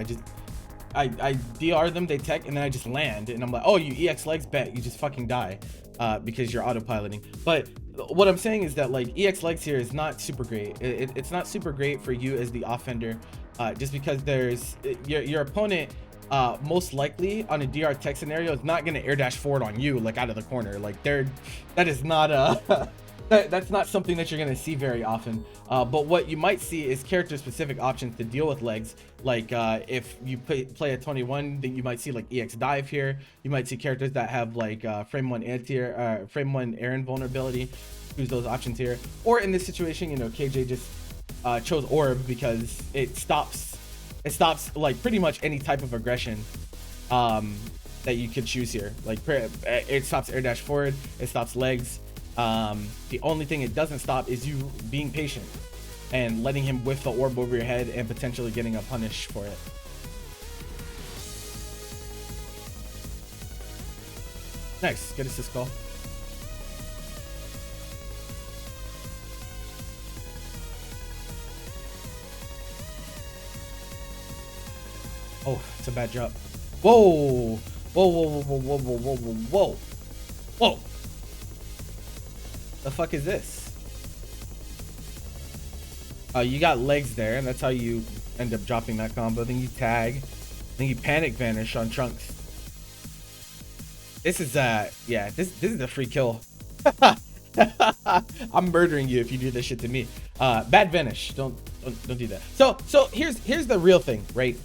I DR them, they tech, and then I just land, and I'm like, oh, you EX legs, bet you just fucking die because you're autopiloting. But what I'm saying is that like EX legs here is not super great. It's not super great for you as the offender, just because there's your opponent most likely on a DR tech scenario is not going to air dash forward on you like out of the corner. Like that is not that's not something that you're going to see very often. But what you might see is character specific options to deal with legs. Like if you play a 21, then you might see like EX dive here. You might see characters that have like frame 1 anti-air, frame 1 air invulnerability. Choose those options here. Or in this situation, you know, KJ just chose orb because it stops like pretty much any type of aggression that you could choose here. Like it stops air dash forward, it stops legs. The only thing it doesn't stop is you being patient and letting him whiff the orb over your head and potentially getting a punish for it. Nice, get assist call. Oh, it's a bad drop. Whoa, whoa. The fuck is this? You got legs there, and that's how you end up dropping that combo. Then you tag, then you panic vanish on Trunks. This is yeah, this is a free kill. I'm murdering you if you do this shit to me. Bad vanish. Don't do that. So here's the real thing, right?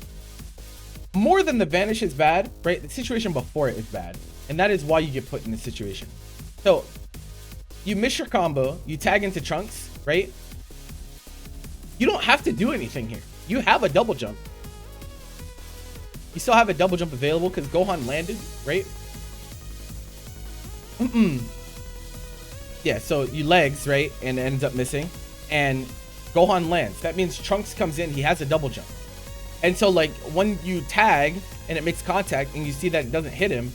More than the vanish is bad, right? The situation before it is bad, and that is why you get put in this situation. So you miss your combo, you tag into Trunks, right? You don't have to do anything here. You have a double jump. You still have a double jump available because Gohan landed, right? Yeah, so you legs, right? And it ends up missing. And Gohan lands. That means Trunks comes in, he has a double jump. And so like when you tag and it makes contact and you see that it doesn't hit him,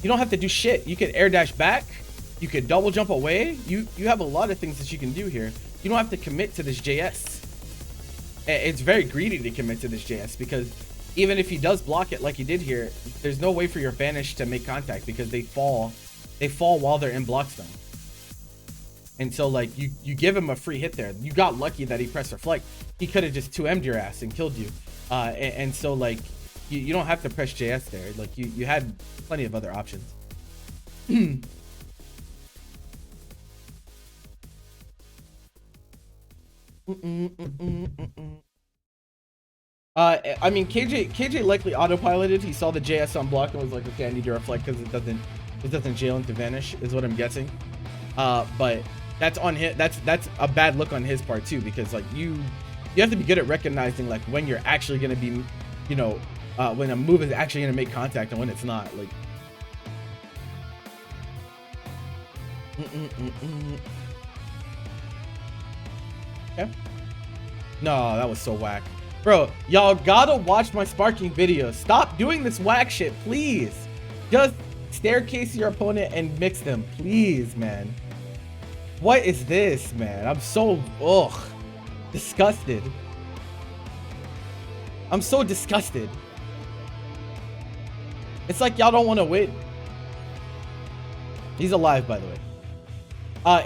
you don't have to do shit. You could air dash back. You could double jump away. You have a lot of things that you can do here. You don't have to commit to this JS. It's very greedy to commit to this JS because even if he does block it like he did here, there's no way for your vanish to make contact because they fall while they're in block stun. And so like you give him a free hit there. You got lucky that he pressed reflect. He could have just 2M'd your ass and killed you. And so like you don't have to press JS there. Like you had plenty of other options. I mean, KJ likely autopiloted. He saw the JS on block and was like, okay, I need to reflect because it doesn't jail into vanish, is what I'm guessing. But that's on him. That's a bad look on his part too, because like you have to be good at recognizing like when you're actually gonna be, you know, when a move is actually gonna make contact and when it's not. Like. Okay. No, that was so whack. Bro, y'all gotta watch my sparking videos. Stop doing this whack shit, please. Just staircase your opponent and mix them, please, man. What is this, man? I'm so, disgusted. I'm so disgusted. It's like y'all don't want to win. He's alive, by the way.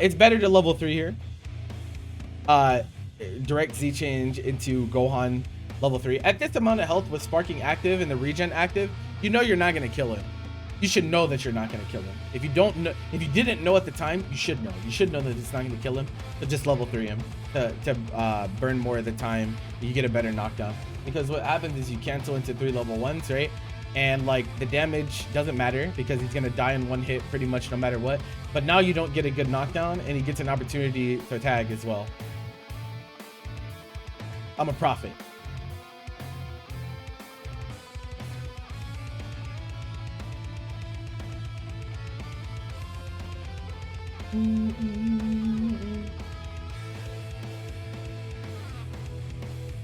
It's better to level 3 here. Direct Z change into Gohan level 3. At this amount of health with sparking active and the regen active, you know you're not gonna kill him. You should know that you're not gonna kill him. If you don't know, if you didn't know at the time, you should know. You should know that it's not gonna kill him. But just level 3 him to burn more of the time. You get a better knockdown. Because what happens is you cancel into 3 level 1s, right? And like the damage doesn't matter because he's gonna die in one hit pretty much no matter what. But now you don't get a good knockdown and he gets an opportunity to tag as well. I'm a prophet.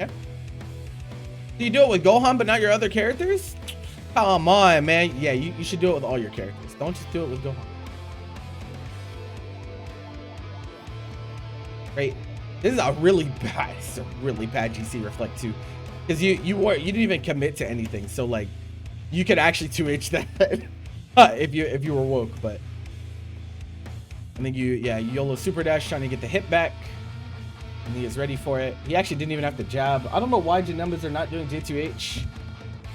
Okay. Do you do it with Gohan but not your other characters? Come on, man. Yeah, you should do it with all your characters. Don't just do it with Gohan. Right. This is a really bad GC reflect too, because you didn't even commit to anything. So like, you could actually 2H that if you were woke. But I think you YOLO super dash trying to get the hit back, and he is ready for it. He actually didn't even have to jab. I don't know why Janembas are not doing J2H.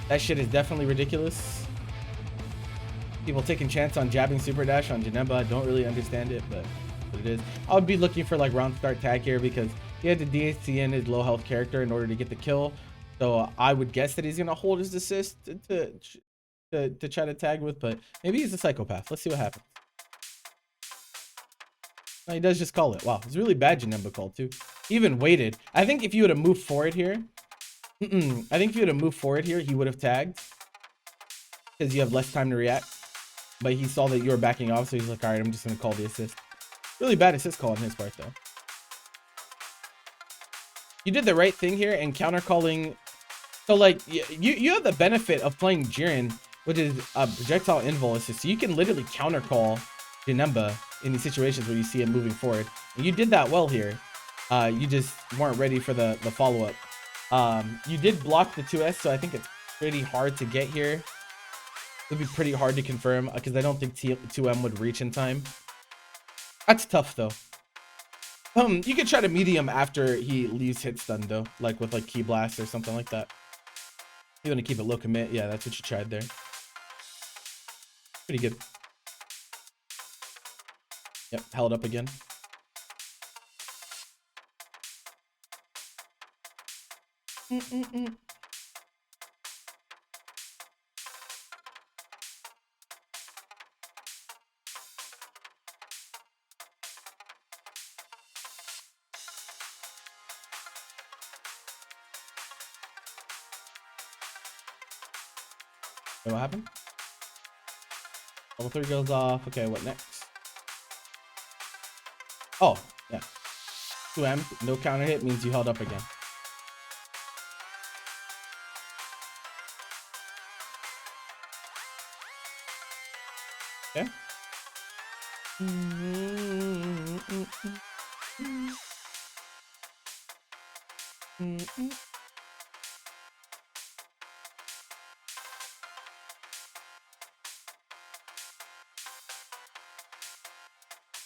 That shit is definitely ridiculous. People taking chance on jabbing super dash on Janemba. I don't really understand it, but it is. I would be looking for like round start tag here because he had to DHCN his low health character in order to get the kill. So I would guess that he's gonna hold his assist to try to tag with, but maybe he's a psychopath. Let's see what happens. No, he does just call it. Wow, it's really bad Janemba call too. He even waited. I think if you would have moved forward here, I think if you would have moved forward here, he would have tagged because you have less time to react. But he saw that you were backing off, so he's like, all right, I'm just gonna call the assist. Really bad assist call on his part though. You did the right thing here and counter calling. So like you have the benefit of playing Jiren, which is a projectile invul assist. So you can literally counter call Janemba in these situations where you see him moving forward. And you did that well here. You just weren't ready for the follow-up. You did block the 2S, so I think it's pretty hard to get here. It would be pretty hard to confirm because I don't think 2M would reach in time. That's tough though. You could try to medium after he leaves hit stun though, like with like key blast or something like that. You want to keep it low commit? Yeah, that's what you tried there. Pretty good. Yep, held up again. What happened? Level 3 goes off. Okay, what next? Oh, yeah. 2M, no counter hit means you held up again. Okay.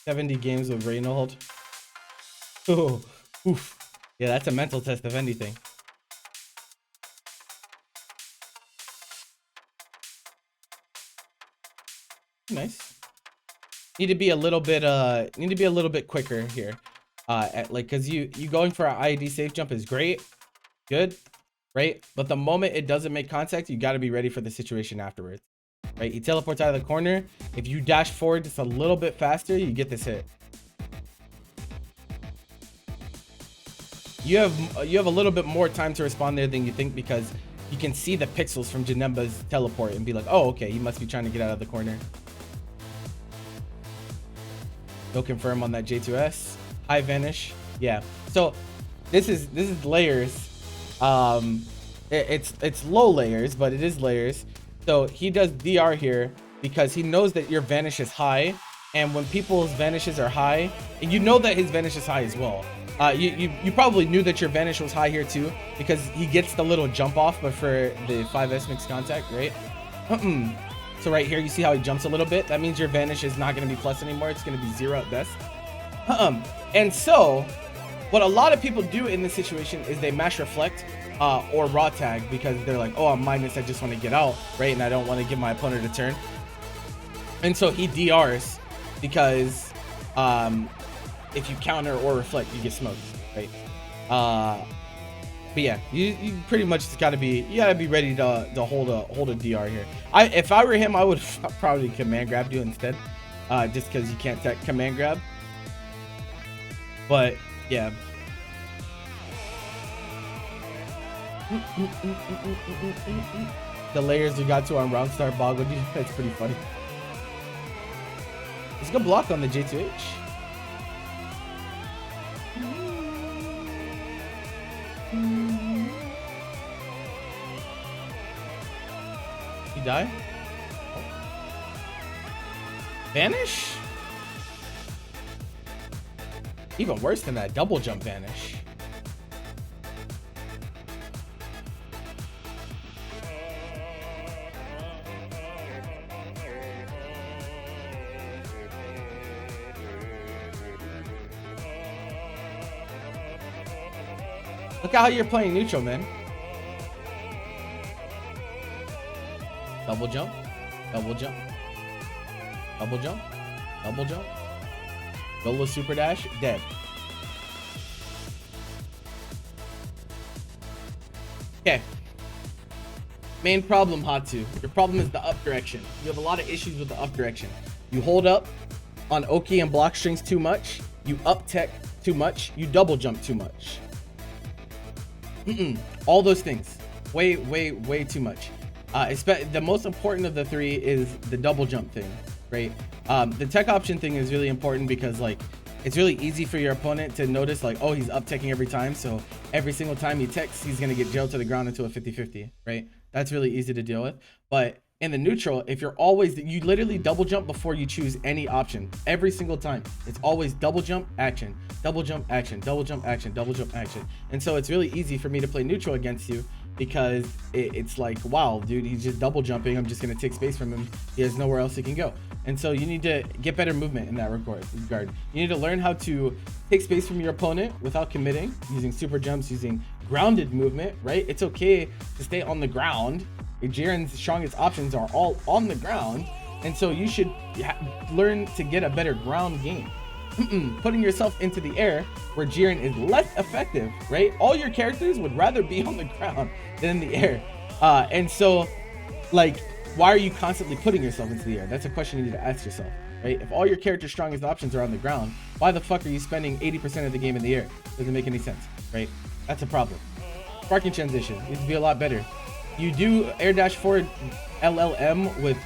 70 games with Reynold. Oh, oof. Yeah, that's a mental test if anything. Nice. Need to be a little bit quicker here. Like, cause you going for an IED safe jump is great. Good. right? But the moment it doesn't make contact, you got to be ready for the situation afterwards, right? He teleports out of the corner. If you dash forward just a little bit faster, you get this hit. You have a little bit more time to respond there than you think, because you can see the pixels from Janemba's teleport and be like, oh, okay, he must be trying to get out of the corner. No confirm on that J2S. High vanish. Yeah. So this is layers. It's low layers, but it is layers. So he does DR here because he knows that your vanish is high, and when people's vanishes are high, and you know that his vanish is high as well. You probably knew that your vanish was high here too, because he gets the little jump off, but for the 5S mixed contact, right? So right here, you see how he jumps a little bit? That means your vanish is not going to be plus anymore. It's going to be 0 at best. And so what a lot of people do in this situation is they mash reflect or raw tag, because they're like, oh, I'm minus, I just want to get out, right? And I don't want to give my opponent a turn. And so he DRs because if you counter or reflect, you get smoked, right? But yeah, you pretty much just gotta be ready to hold a DR here. If I were him, I would probably command grab you instead, just because you can't tech command grab. But yeah. The layers we got to on round start boggled you. That's pretty funny. It's a good block on the J2H. You die? Oh. Vanish? Even worse than that, double jump vanish. Look at how you're playing neutral, man. Double jump, double jump, double jump, double jump. Go super dash, dead. Okay. Main problem, Hatu. Your problem is the up direction. You have a lot of issues with the up direction. You hold up on Oki and block strings too much. You up tech too much. You double jump too much. All those things. Way too much. The most important of the three is the double jump thing, right? The tech option thing is really important because, like, it's really easy for your opponent to notice, like, oh, he's up teching every time, so every single time he techs, he's gonna get jailed to the ground into a 50-50, right? That's really easy to deal with. But in the neutral, if you're always, you literally double jump before you choose any option every single time. It's always double jump action, double jump action, double jump action, double jump action. And so it's really easy for me to play neutral against you, because it's like, wow, dude, he's just double jumping. I'm just going to take space from him. He has nowhere else he can go. And so you need to get better movement in that regard. You need to learn how to take space from your opponent without committing, using super jumps, using grounded movement, right? It's okay to stay on the ground. Jiren's strongest options are all on the ground. And so you should learn to get a better ground game. Putting yourself into the air where Jiren is less effective, right? All your characters would rather be on the ground than in the air. And so, like, why are you constantly putting yourself into the air? That's a question you need to ask yourself, right? If all your character's strongest options are on the ground, why the fuck are you spending 80% of the game in the air? Doesn't make any sense, right? That's a problem. Sparking transition needs to be a lot better. You do air dash forward LLM with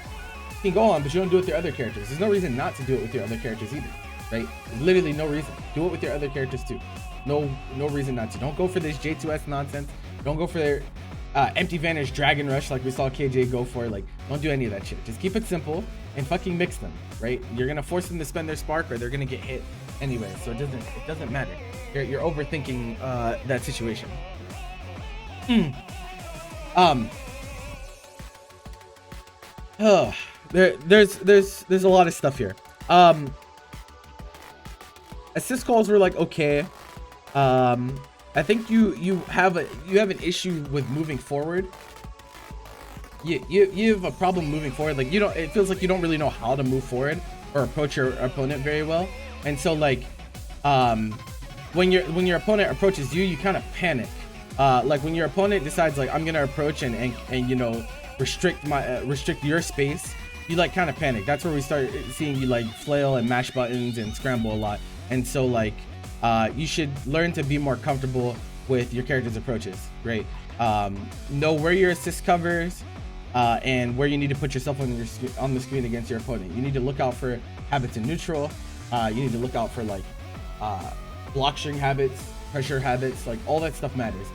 King Gohan, but you don't do it with your other characters. There's no reason not to do it with your other characters either. Right? Literally no reason. Do it with your other characters too. No reason not to. Don't go for this J2S nonsense. Don't go for their empty vanish dragon rush like we saw KJ go for. Like, don't do any of that shit. Just keep it simple and fucking mix them, right? You're gonna force them to spend their spark, or they're gonna get hit anyway. So it doesn't matter. You're overthinking that situation. There's a lot of stuff here. Assist calls were like okay. I think you have an issue with moving forward. You have a problem moving forward. Like, it feels like you don't really know how to move forward or approach your opponent very well. And so, like, when your opponent approaches you, you kind of panic, like when your opponent decides like I'm gonna approach and you know, restrict your space, you like kind of panic. That's where we start seeing you like flail and mash buttons and scramble a lot. And so like you should learn to be more comfortable with your character's approaches, right? Know where your assist covers and where you need to put yourself on the screen against your opponent. You need to look out for habits in neutral. You need to look out for like block string habits, pressure habits, like all that stuff matters.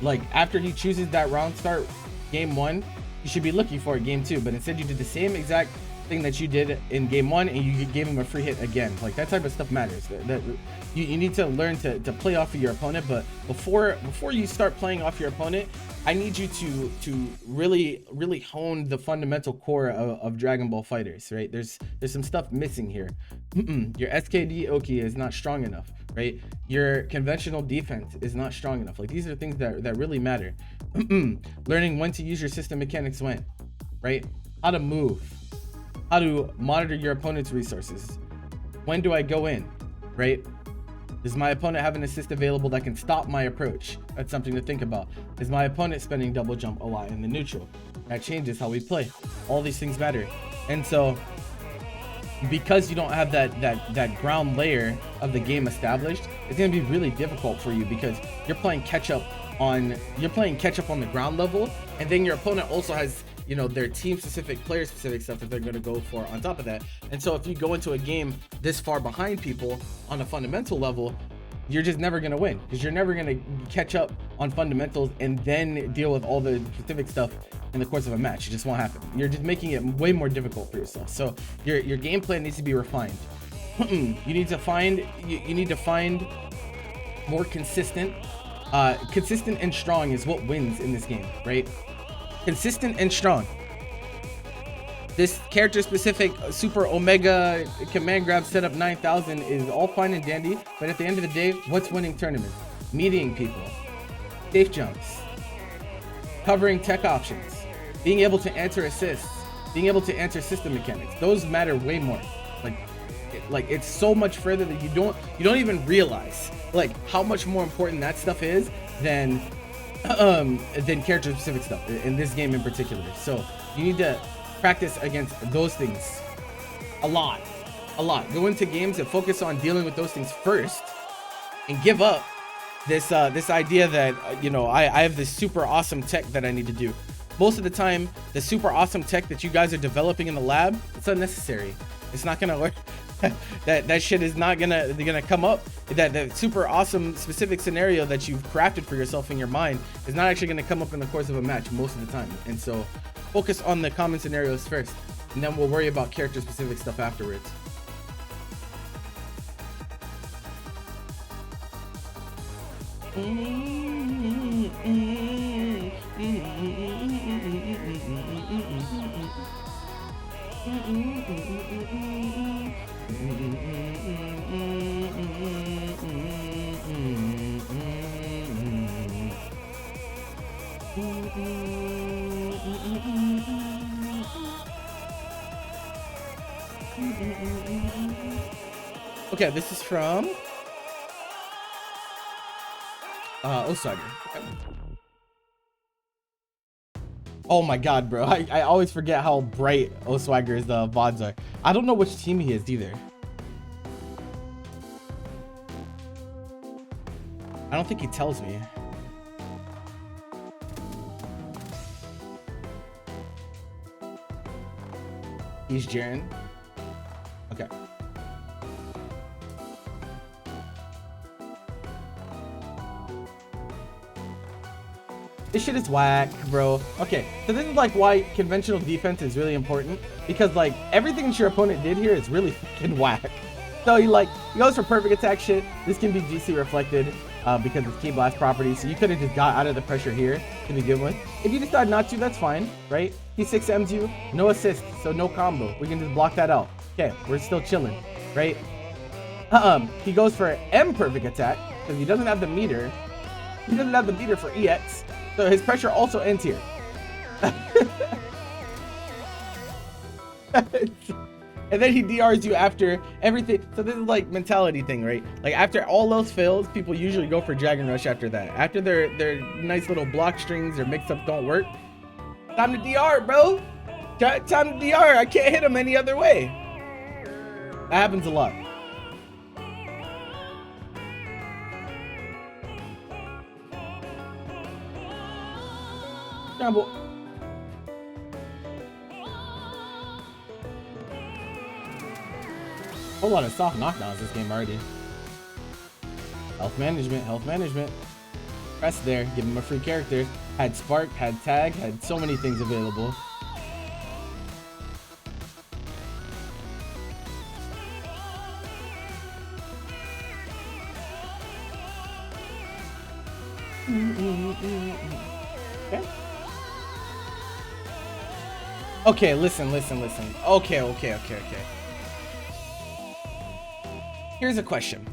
Like after he chooses that round start game 1, you should be looking for it game 2, but instead you did the same exact thing that you did in game 1 and you gave him a free hit again. Like that type of stuff matters. That you need to learn to play off of your opponent. But before you start playing off your opponent, I need you to really hone the fundamental core of Dragon Ball FighterZ, right? There's some stuff missing here. Your SKD Oki is not strong enough, right? Your conventional defense is not strong enough. Like these are things that really matter. Learning when to use your system mechanics when, right? How to move, how to monitor your opponent's resources. When do I go in, right? Does my opponent have an assist available that can stop my approach? That's something to think about. Is my opponent spending double jump a lot in the neutral? That changes how we play. All these things matter. And so because you don't have that ground layer of the game established, it's going to be really difficult for you because you're playing catch up on the ground level, and then your opponent also has, you know, their team specific, player specific stuff that they're going to go for on top of that. And so if you go into a game this far behind people on a fundamental level, you're just never going to win because you're never going to catch up on fundamentals and then deal with all the specific stuff in the course of a match. It just won't happen. You're just making it way more difficult for yourself. So your game plan needs to be refined. You need to find more consistent and strong is what wins in this game, right? Consistent and strong. This character specific super omega command grab setup 9000 is all fine and dandy, but at the end of the day, what's winning tournaments? Meeting people, safe jumps, covering tech options, being able to answer assists, being able to answer system mechanics. Those matter way more. Like it's so much further that you don't even realize like how much more important that stuff is than character specific stuff in this game in particular. So you need to practice against those things a lot. Go into games and focus on dealing with those things first, and give up this idea that you know I have this super awesome tech that I need to do. Most of the time, the super awesome tech that you guys are developing in the lab, it's unnecessary. It's not gonna work. that shit is not gonna come up. That super awesome specific scenario that you've crafted for yourself in your mind is not actually gonna come up in the course of a match most of the time. And so focus on the common scenarios first, and then we'll worry about character specific stuff afterwards. Okay, this is from Osage. Okay. Oh my god, bro. I always forget how bright Oswagger's VODs are. I don't know which team he is either. I don't think he tells me. He's Jaren. Okay. This shit is whack, bro. Okay, so this is like why conventional defense is really important, because like everything that your opponent did here is really fucking whack. So he goes for perfect attack shit. This can be GC reflected because it's key blast property. So you could have just got out of the pressure here to begin with. If you decide not to, that's fine, right? He 6M's you, no assist, so no combo. We can just block that out. Okay, we're still chilling, right? He goes for M perfect attack because he doesn't have the meter. He doesn't have the meter for EX. So his pressure also ends here. And then he DRs you after everything. So this is like mentality thing, right? Like after all else fails, people usually go for Dragon Rush after that. After their nice little block strings or mix-ups don't work, time to DR, bro. Time to DR. I can't hit him any other way. That happens a lot. Scramble. Whole lot of soft knockdowns this game already. Health management, health management. Press there, give him a free character. Had Spark, had Tag, had so many things available. Okay. Okay, listen. Okay. Here's a question.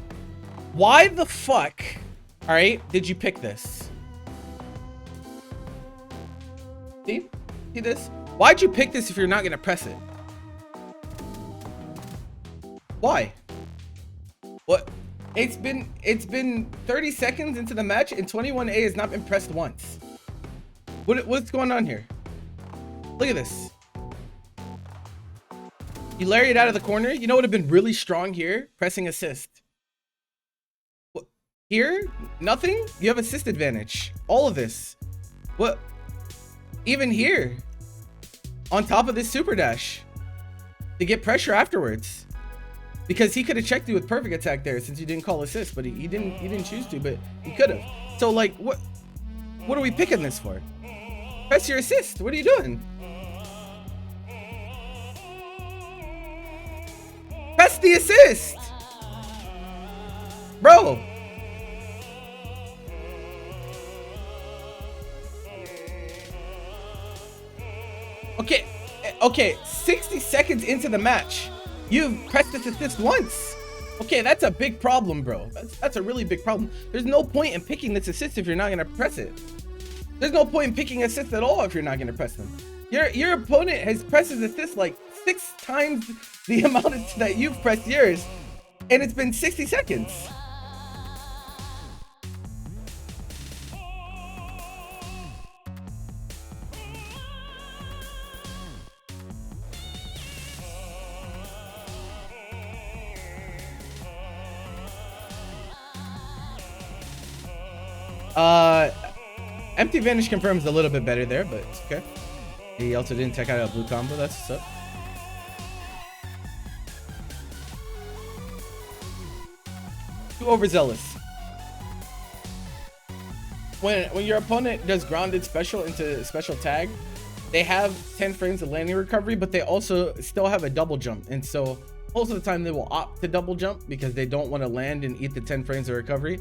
Why the fuck, all right, did you pick this? See this? Why'd you pick this if you're not gonna press it? Why? What? It's been 30 seconds into the match and 21A has not been pressed once. What's going on here? Look at this. You lariat out of the corner. You know what would have been really strong here? Pressing assist. What? Here? Nothing? You have assist advantage. All of this. What? Even here. On top of this super dash. To get pressure afterwards. Because he could have checked you with perfect attack there since you didn't call assist, but he didn't choose to, but he could have. So like what are we picking this for? Press your assist. What are you doing? Press the assist, bro. Okay, 60 seconds into the match, you've pressed this assist once. Okay, that's a big problem, bro. That's a really big problem. There's no point in picking this assist if you're not gonna press it. There's no point in picking assist at all if you're not gonna press them. Your opponent has pressed his assist like 6 times the amount that you've pressed yours, and it's been 60 seconds. Empty Vanish confirms a little bit better there, but it's okay. He also didn't take out a blue combo. That's what's up. Too overzealous. When your opponent does grounded special into special tag, they have 10 frames of landing recovery, but they also still have a double jump. And so most of the time they will opt to double jump because they don't want to land and eat the 10 frames of recovery.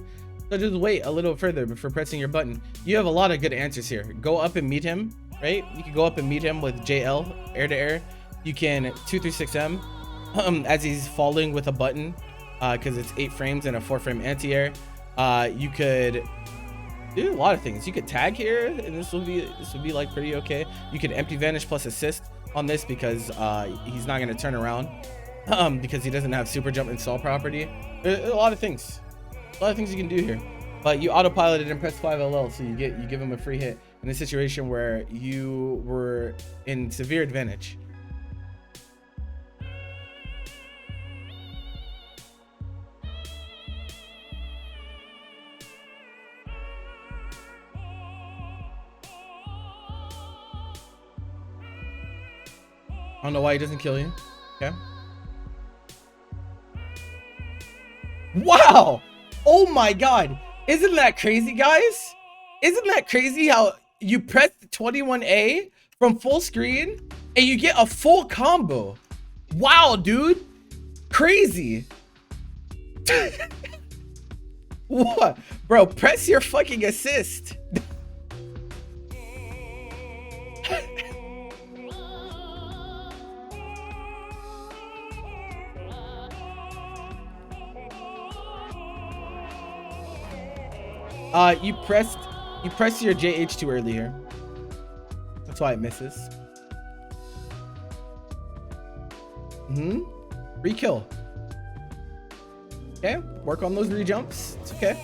So just wait a little further before pressing your button. You have a lot of good answers here. Go up and meet him, right? You can go up and meet him with JL, air to air. You can 236M as he's falling with a button because it's 8 frames and a 4-frame anti-air. You could do a lot of things. You could tag here and this would be like pretty okay. You could empty vanish plus assist on this because he's not going to turn around because he doesn't have super jump install property. There's a lot of things. A lot of things you can do here, but you autopiloted and press 5LL, so you give him a free hit in a situation where you were in severe advantage. I don't know why he doesn't kill you. Okay. Wow. Oh my god, isn't that crazy, guys? Isn't that crazy how you press 21A from full screen and you get a full combo? Wow, dude, crazy. What, bro? Press your fucking assist. You pressed your JH too early here. That's why it misses. Re-kill. Okay, work on those re-jumps. It's okay.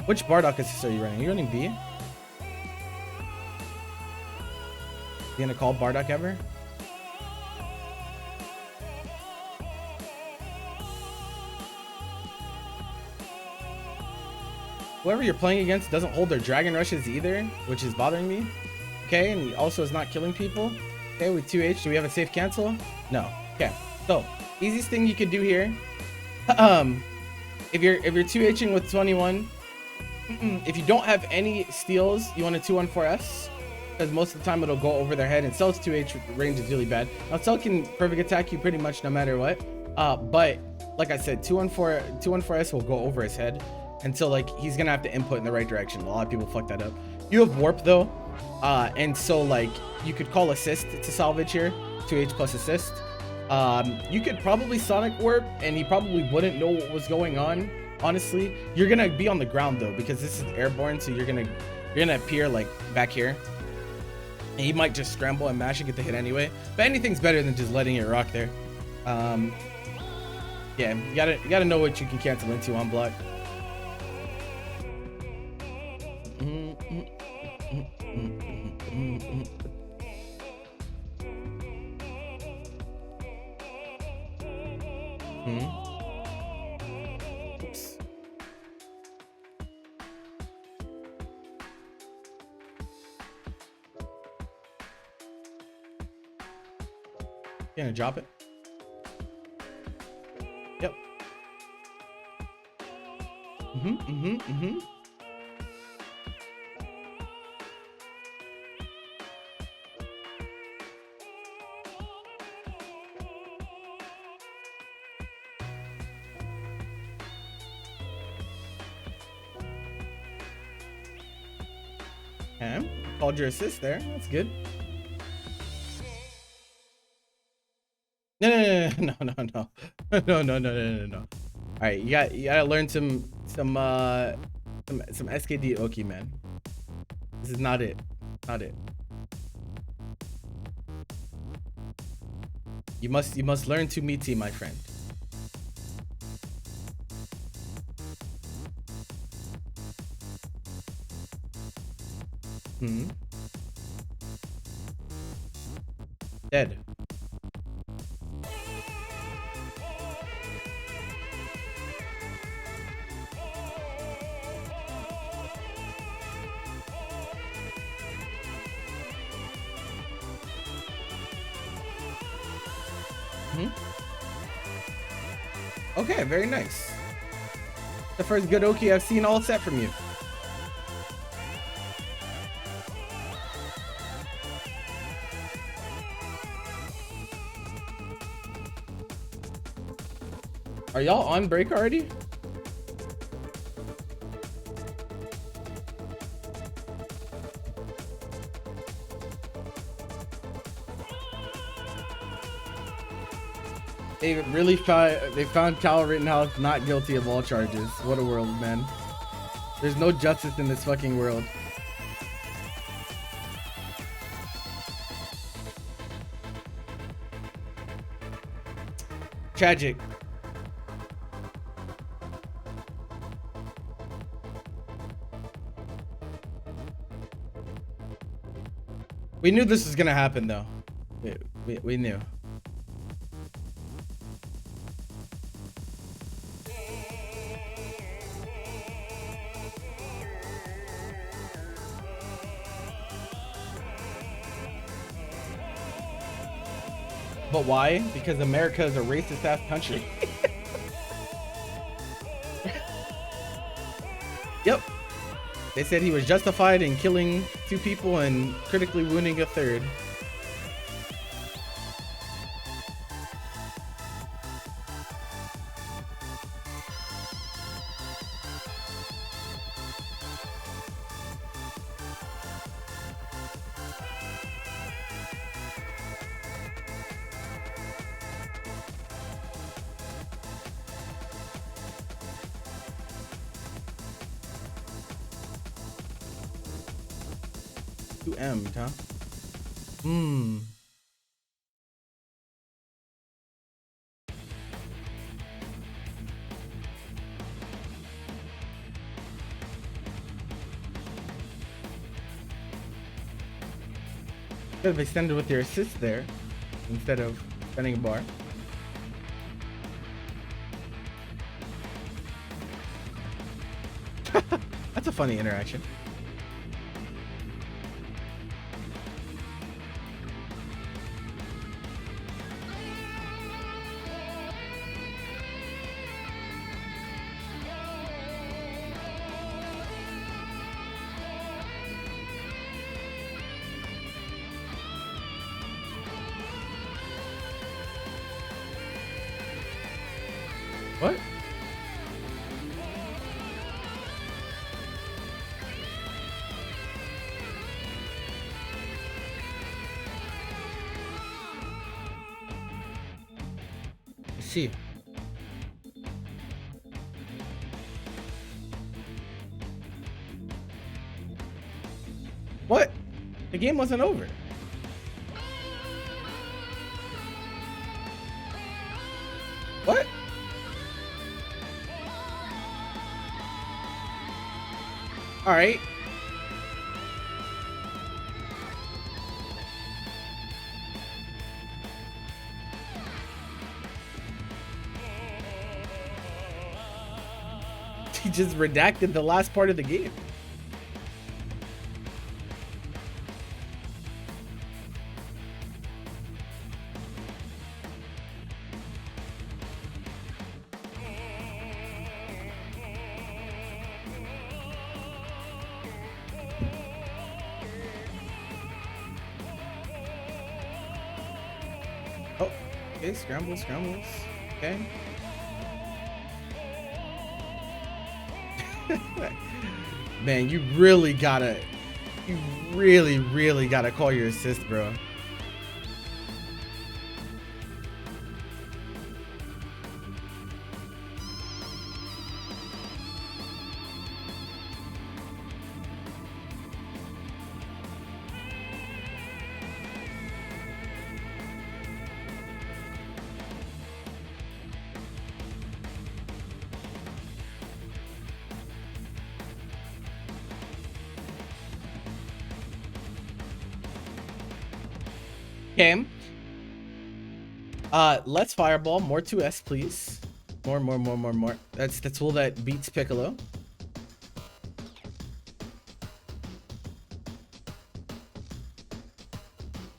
Which Bardock assist are you running? Are you running B? You gonna call Bardock ever? Whoever you're playing against doesn't hold their dragon rushes either, which is bothering me. Okay, and he also is not killing people. Okay, with 2H, do we have a safe cancel? No. Okay, so easiest thing you could do here, if you're 2Hing with 21, if you don't have any steals, you want to 214S, because most of the time it'll go over their head, and Cell's 2H range is really bad. Now Cell can perfect attack you pretty much no matter what, but like I said, 214S will go over his head. And so like he's gonna have to input in the right direction. A lot of people fuck that up. You have warp though, and so like you could call assist to salvage here, 2H plus assist. You could probably sonic warp and he probably wouldn't know what was going on. Honestly, you're gonna be on the ground though because this is airborne, so you're gonna appear like back here, and he might just scramble and mash and get the hit anyway. But anything's better than just letting it rock there. Yeah, you gotta know what you can cancel into on block. Oops. Gonna drop it. Yep. Okay, called your assist there. That's good. No. No. All right, you gotta learn some SKD Oki, man. This is not it. Not it. You must learn to meet my friend. Dead. Okay, very nice. The first good Oki I've seen all set from you. Are y'all on break already? They really found Cal Rittenhouse not guilty of all charges. What a world, man. There's no justice in this fucking world. Tragic. We knew this was gonna happen though. We knew. But why? Because America is a racist ass country. Yep. They said he was justified in killing 2 people and critically wounding a 3rd. Two M, huh? Could have extended with your assist there instead of spending a bar. That's a funny interaction. What? Let's see. What? The game wasn't over. What? All right. He just redacted the last part of the game. Oh, okay, scrambles. Okay. Man, you really gotta call your assist, bro. Okay. Let's fireball. More 2S, please. More. That's the tool that beats Piccolo.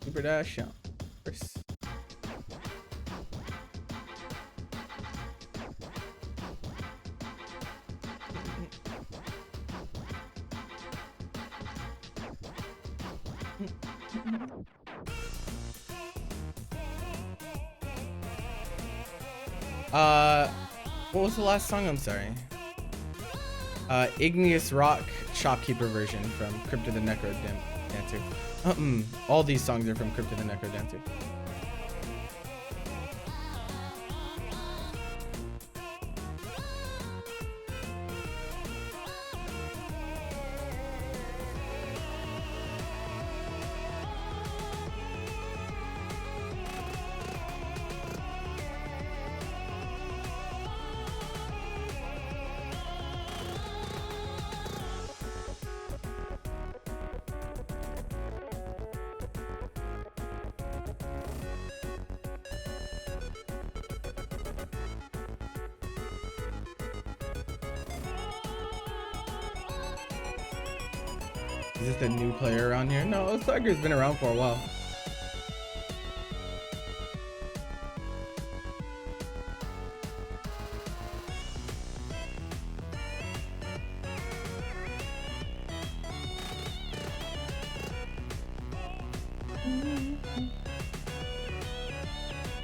Super dash out. First. What was the last song? I'm sorry. Igneous Rock Shopkeeper version from Crypt of the Necro Dancer. All these songs are from Crypt of the Necro Dancer. Is this a new player around here? No, Sucker's been around for a while.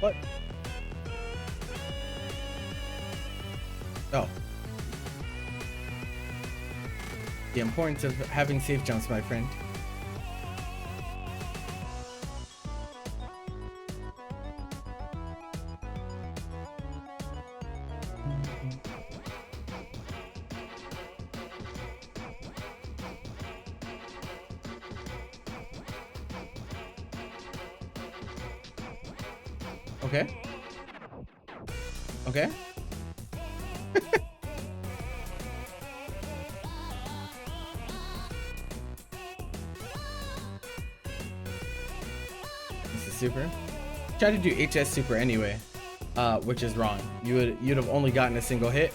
What? Oh. The importance of having safe jumps, my friend. Okay. Okay. super. Try to do HS super anyway, which is wrong. You'd have only gotten a single hit,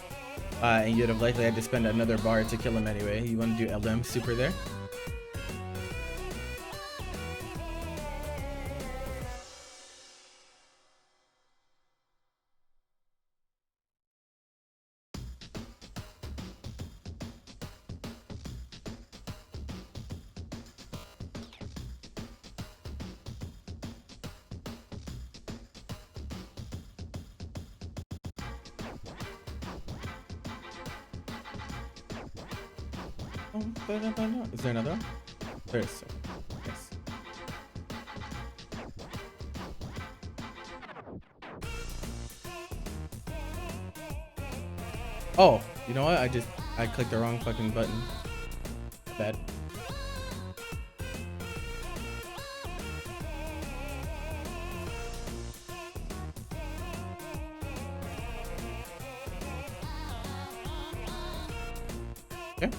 and you'd have likely had to spend another bar to kill him anyway. You want to do LM super there. Is there another one? There is. Yes. Oh, you know what? I clicked the wrong fucking button. Bad. Okay.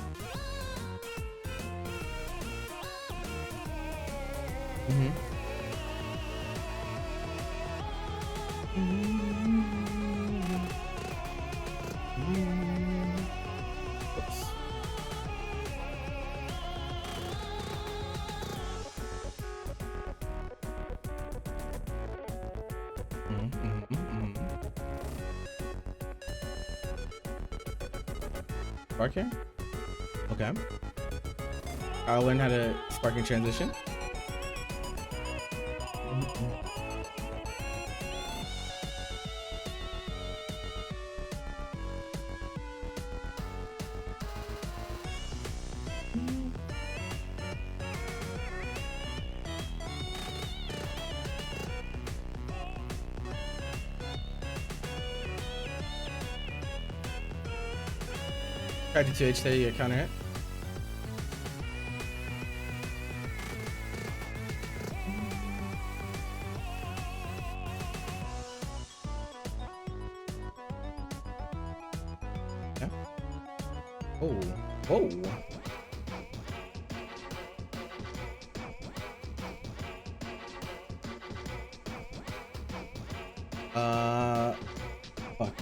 Oops. Spark here? Okay. I'll learn how to spark in transition. Try to 2H there, you counter hit. Yeah. Oh. Oh. Fuck.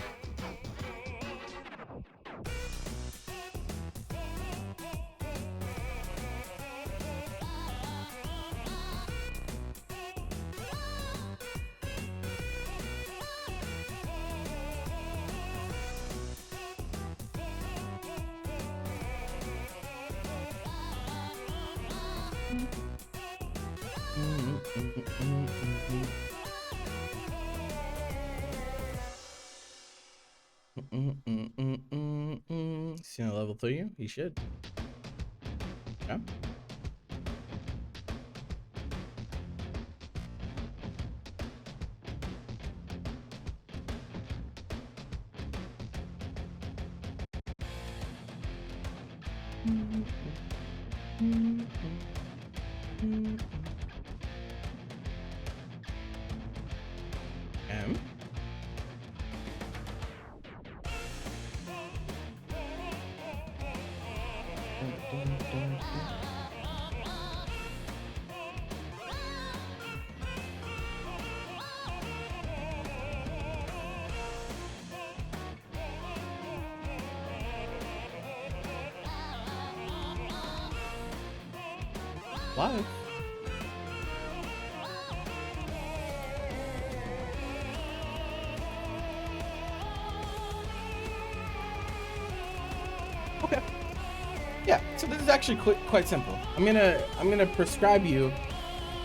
See a level 3? He should. Yeah. Live. Okay. Yeah, so this is actually quite simple. I'm gonna prescribe you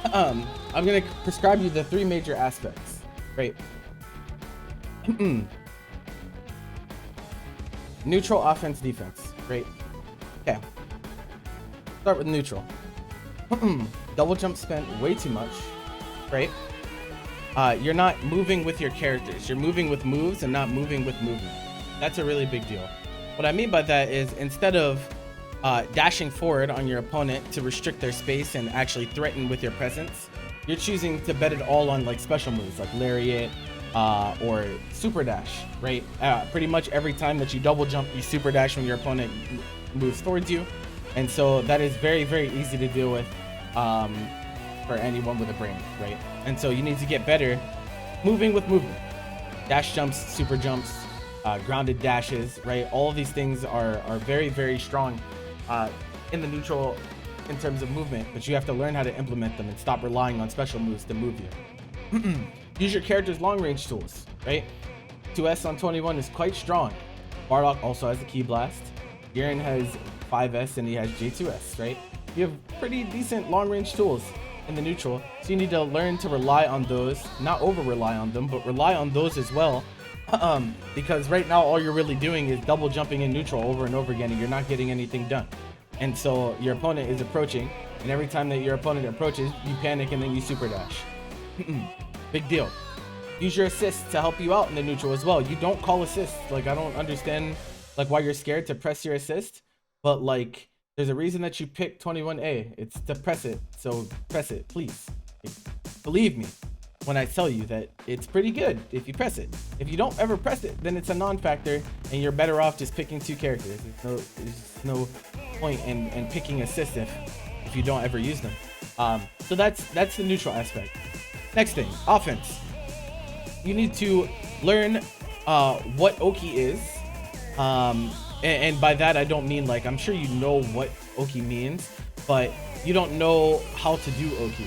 the 3 major aspects, right? Neutral, offense, defense, right? Okay. Start with neutral. Double jump spent way too much, right? You're not moving with your characters. You're moving with moves and not moving with movement. That's a really big deal. What I mean by that is instead of dashing forward on your opponent to restrict their space and actually threaten with your presence, you're choosing to bet it all on like special moves like lariat or super dash, right? Pretty much every time that you double jump, you super dash when your opponent moves towards you. And so that is very, very easy to deal with for anyone with a brain, right? And so you need to get better moving with movement. Dash jumps, super jumps, grounded dashes, right? All of these things are very, very strong in the neutral in terms of movement, but you have to learn how to implement them and stop relying on special moves to move you. Use your character's long range tools, right? 2S on 21 is quite strong. Bardock also has the Key Blast. Garen has 5S and he has J2S, right? You have pretty decent long range tools in the neutral, so you need to learn to rely on those, not over rely on them, but rely on those as well. Because right now all you're really doing is double jumping in neutral over and over again, and you're not getting anything done. And so your opponent is approaching, and every time that your opponent approaches, you panic and then you super dash. Big deal. Use your assists to help you out in the neutral as well. You don't call assists. Like, I don't understand like why you're scared to press your assist, but like there's a reason that you picked 21A. It's to press it. So press it, please. Believe me when I tell you that it's pretty good if you press it. If you don't ever press it, then it's a non-factor and you're better off just picking two characters. There's no point in picking assists if you don't ever use them. So that's the neutral aspect. Next thing, offense. You need to learn what Oki is. And by that I don't mean like, I'm sure you know what Oki means, but you don't know how to do Oki.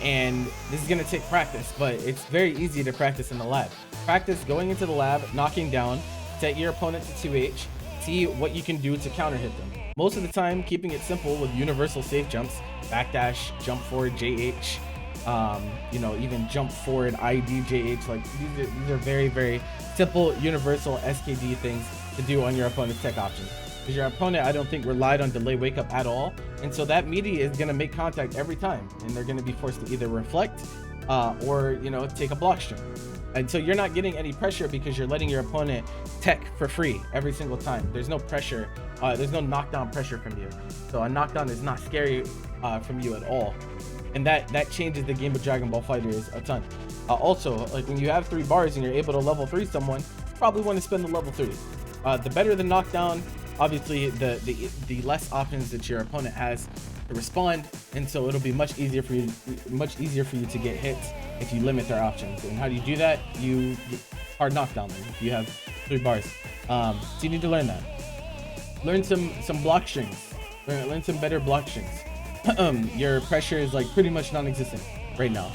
And this is gonna take practice, but it's very easy to practice in the lab. Practice going into the lab, knocking down, set your opponent to 2H, see what you can do to counter hit them. Most of the time, keeping it simple with universal safe jumps, backdash, jump forward, JH, you know, even jump forward, ID, JH, like these are very, very simple universal SKD things to do on your opponent's tech options. Because your opponent, I don't think, relied on delay wake up at all, and so that media is going to make contact every time, and they're going to be forced to either reflect or, you know, take a block string. And so you're not getting any pressure because you're letting your opponent tech for free every single time. There's no pressure, there's no knockdown pressure from you, so a knockdown is not scary from you at all, and that changes the game of Dragon Ball FighterZ a ton. Also, like when you have 3 bars and you're able to level 3 someone, you probably want to spend the level 3. The better the knockdown, obviously the less options that your opponent has to respond, and so it'll be much easier for you to get hits if you limit their options. And how do you do that? You hard knockdown them if you have 3 bars. So you need to learn that. Learn some block strings. Learn some better block strings. Your pressure is like pretty much non-existent right now.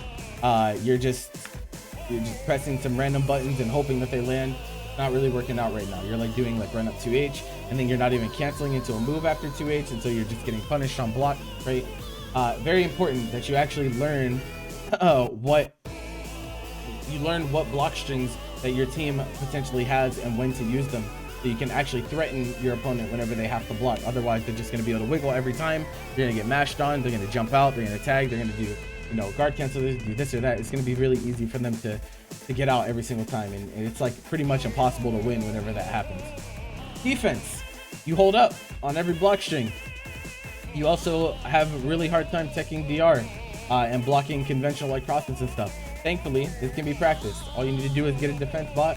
You're just pressing some random buttons and hoping that they land. Not really working out right now. You're like doing like run up 2H, and then you're not even canceling into a move after 2H, and so you're just getting punished on block, right? Very important that you actually learn what block strings that your team potentially has and when to use them, so you can actually threaten your opponent whenever they have to block. Otherwise, they're just going to be able to wiggle every time. You're going to get mashed on. They're going to jump out. They're going to tag. They're going to do, you know, guard cancel, do this or that. It's going to be really easy for them to get out every single time, and it's like pretty much impossible to win whenever that happens. Defense, you hold up on every block string. You also have a really hard time teching DR and blocking conventional like crosses and stuff. Thankfully, this can be practiced. All you need to do is get a defense bot.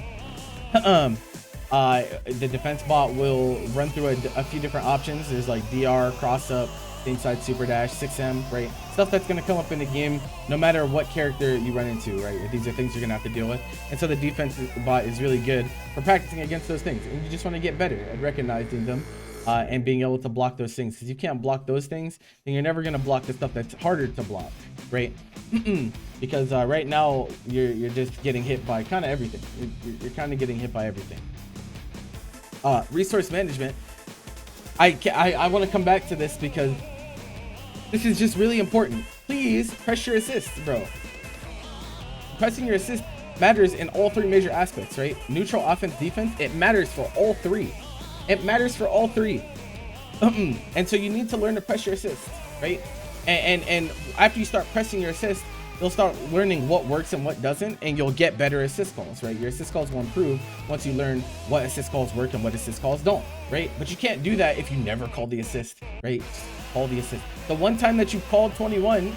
The defense bot will run through a few different options. There's like DR, cross up, same side super dash, 6M, right? Stuff that's going to come up in the game no matter what character you run into, right? These are things you're going to have to deal with. And so the defense bot is really good for practicing against those things. And you just want to get better at recognizing them and being able to block those things. Because you can't block those things, then you're never going to block the stuff that's harder to block, right? Because right now you're just getting hit by kind of everything. You're kind of getting hit by everything. Resource management. I want to come back to this because this is just really important. Please press your assists, bro. Pressing your assist matters in all 3 major aspects, right? Neutral, offense, defense. It matters for all 3. It matters for all 3. And so you need to learn to press your assist, right? And after you start pressing your assist, you'll start learning what works and what doesn't, and you'll get better assist calls, right? Your assist calls will improve once you learn what assist calls work and what assist calls don't, right? But you can't do that if you never call the assist, right? Just call the assist. The one time that you called 21,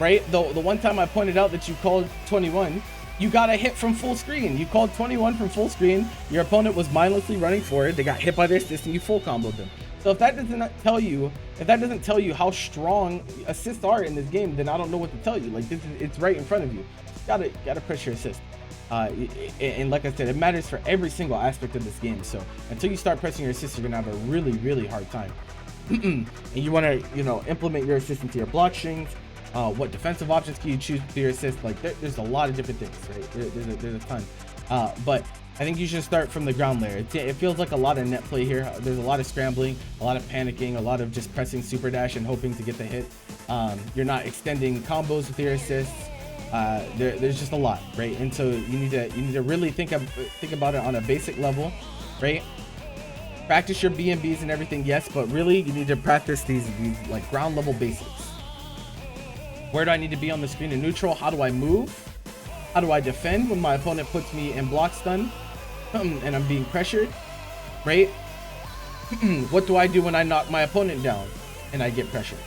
right? The one time I pointed out that you called 21, you got a hit from full screen. You called 21 from full screen. Your opponent was mindlessly running forward. They got hit by their assist and you full comboed them. So if that doesn't tell you how strong assists are in this game, then I don't know what to tell you. Like, it's right in front of you. Gotta press your assist. And like I said, it matters for every single aspect of this game. So until you start pressing your assist, you're gonna have a really hard time. And you want to implement your assist into your block strings. What defensive options can you choose for your assist? Like there's a lot of different things, right? There's a ton. But I think you should start from the ground layer. It feels like a lot of net play here. There's a lot of scrambling, a lot of panicking, a lot of just pressing super dash and hoping to get the hit. You're not extending combos with your assists. There's just a lot, right? And so you need to really think about it on a basic level, right? Practice your B&Bs and everything, yes, but really you need to practice these like ground level basics. Where do I need to be on the screen in neutral? How do I move? How do I defend when my opponent puts me in block stun and I'm being pressured, right? What do I do when I knock my opponent down and I get pressured?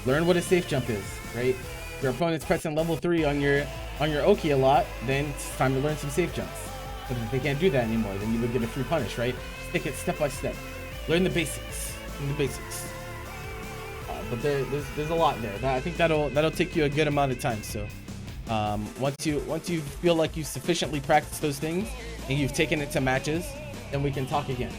Learn what a safe jump is, right? If your opponent's pressing level 3 on your Oki a lot, then it's time to learn some safe jumps. But if they can't do that anymore, then you would get a free punish, right? Take it step by step. Learn the basics. But there's a lot there. I think that'll take you a good amount of time. So once you feel like you've sufficiently practiced those things and you've taken it to matches, then we can talk again.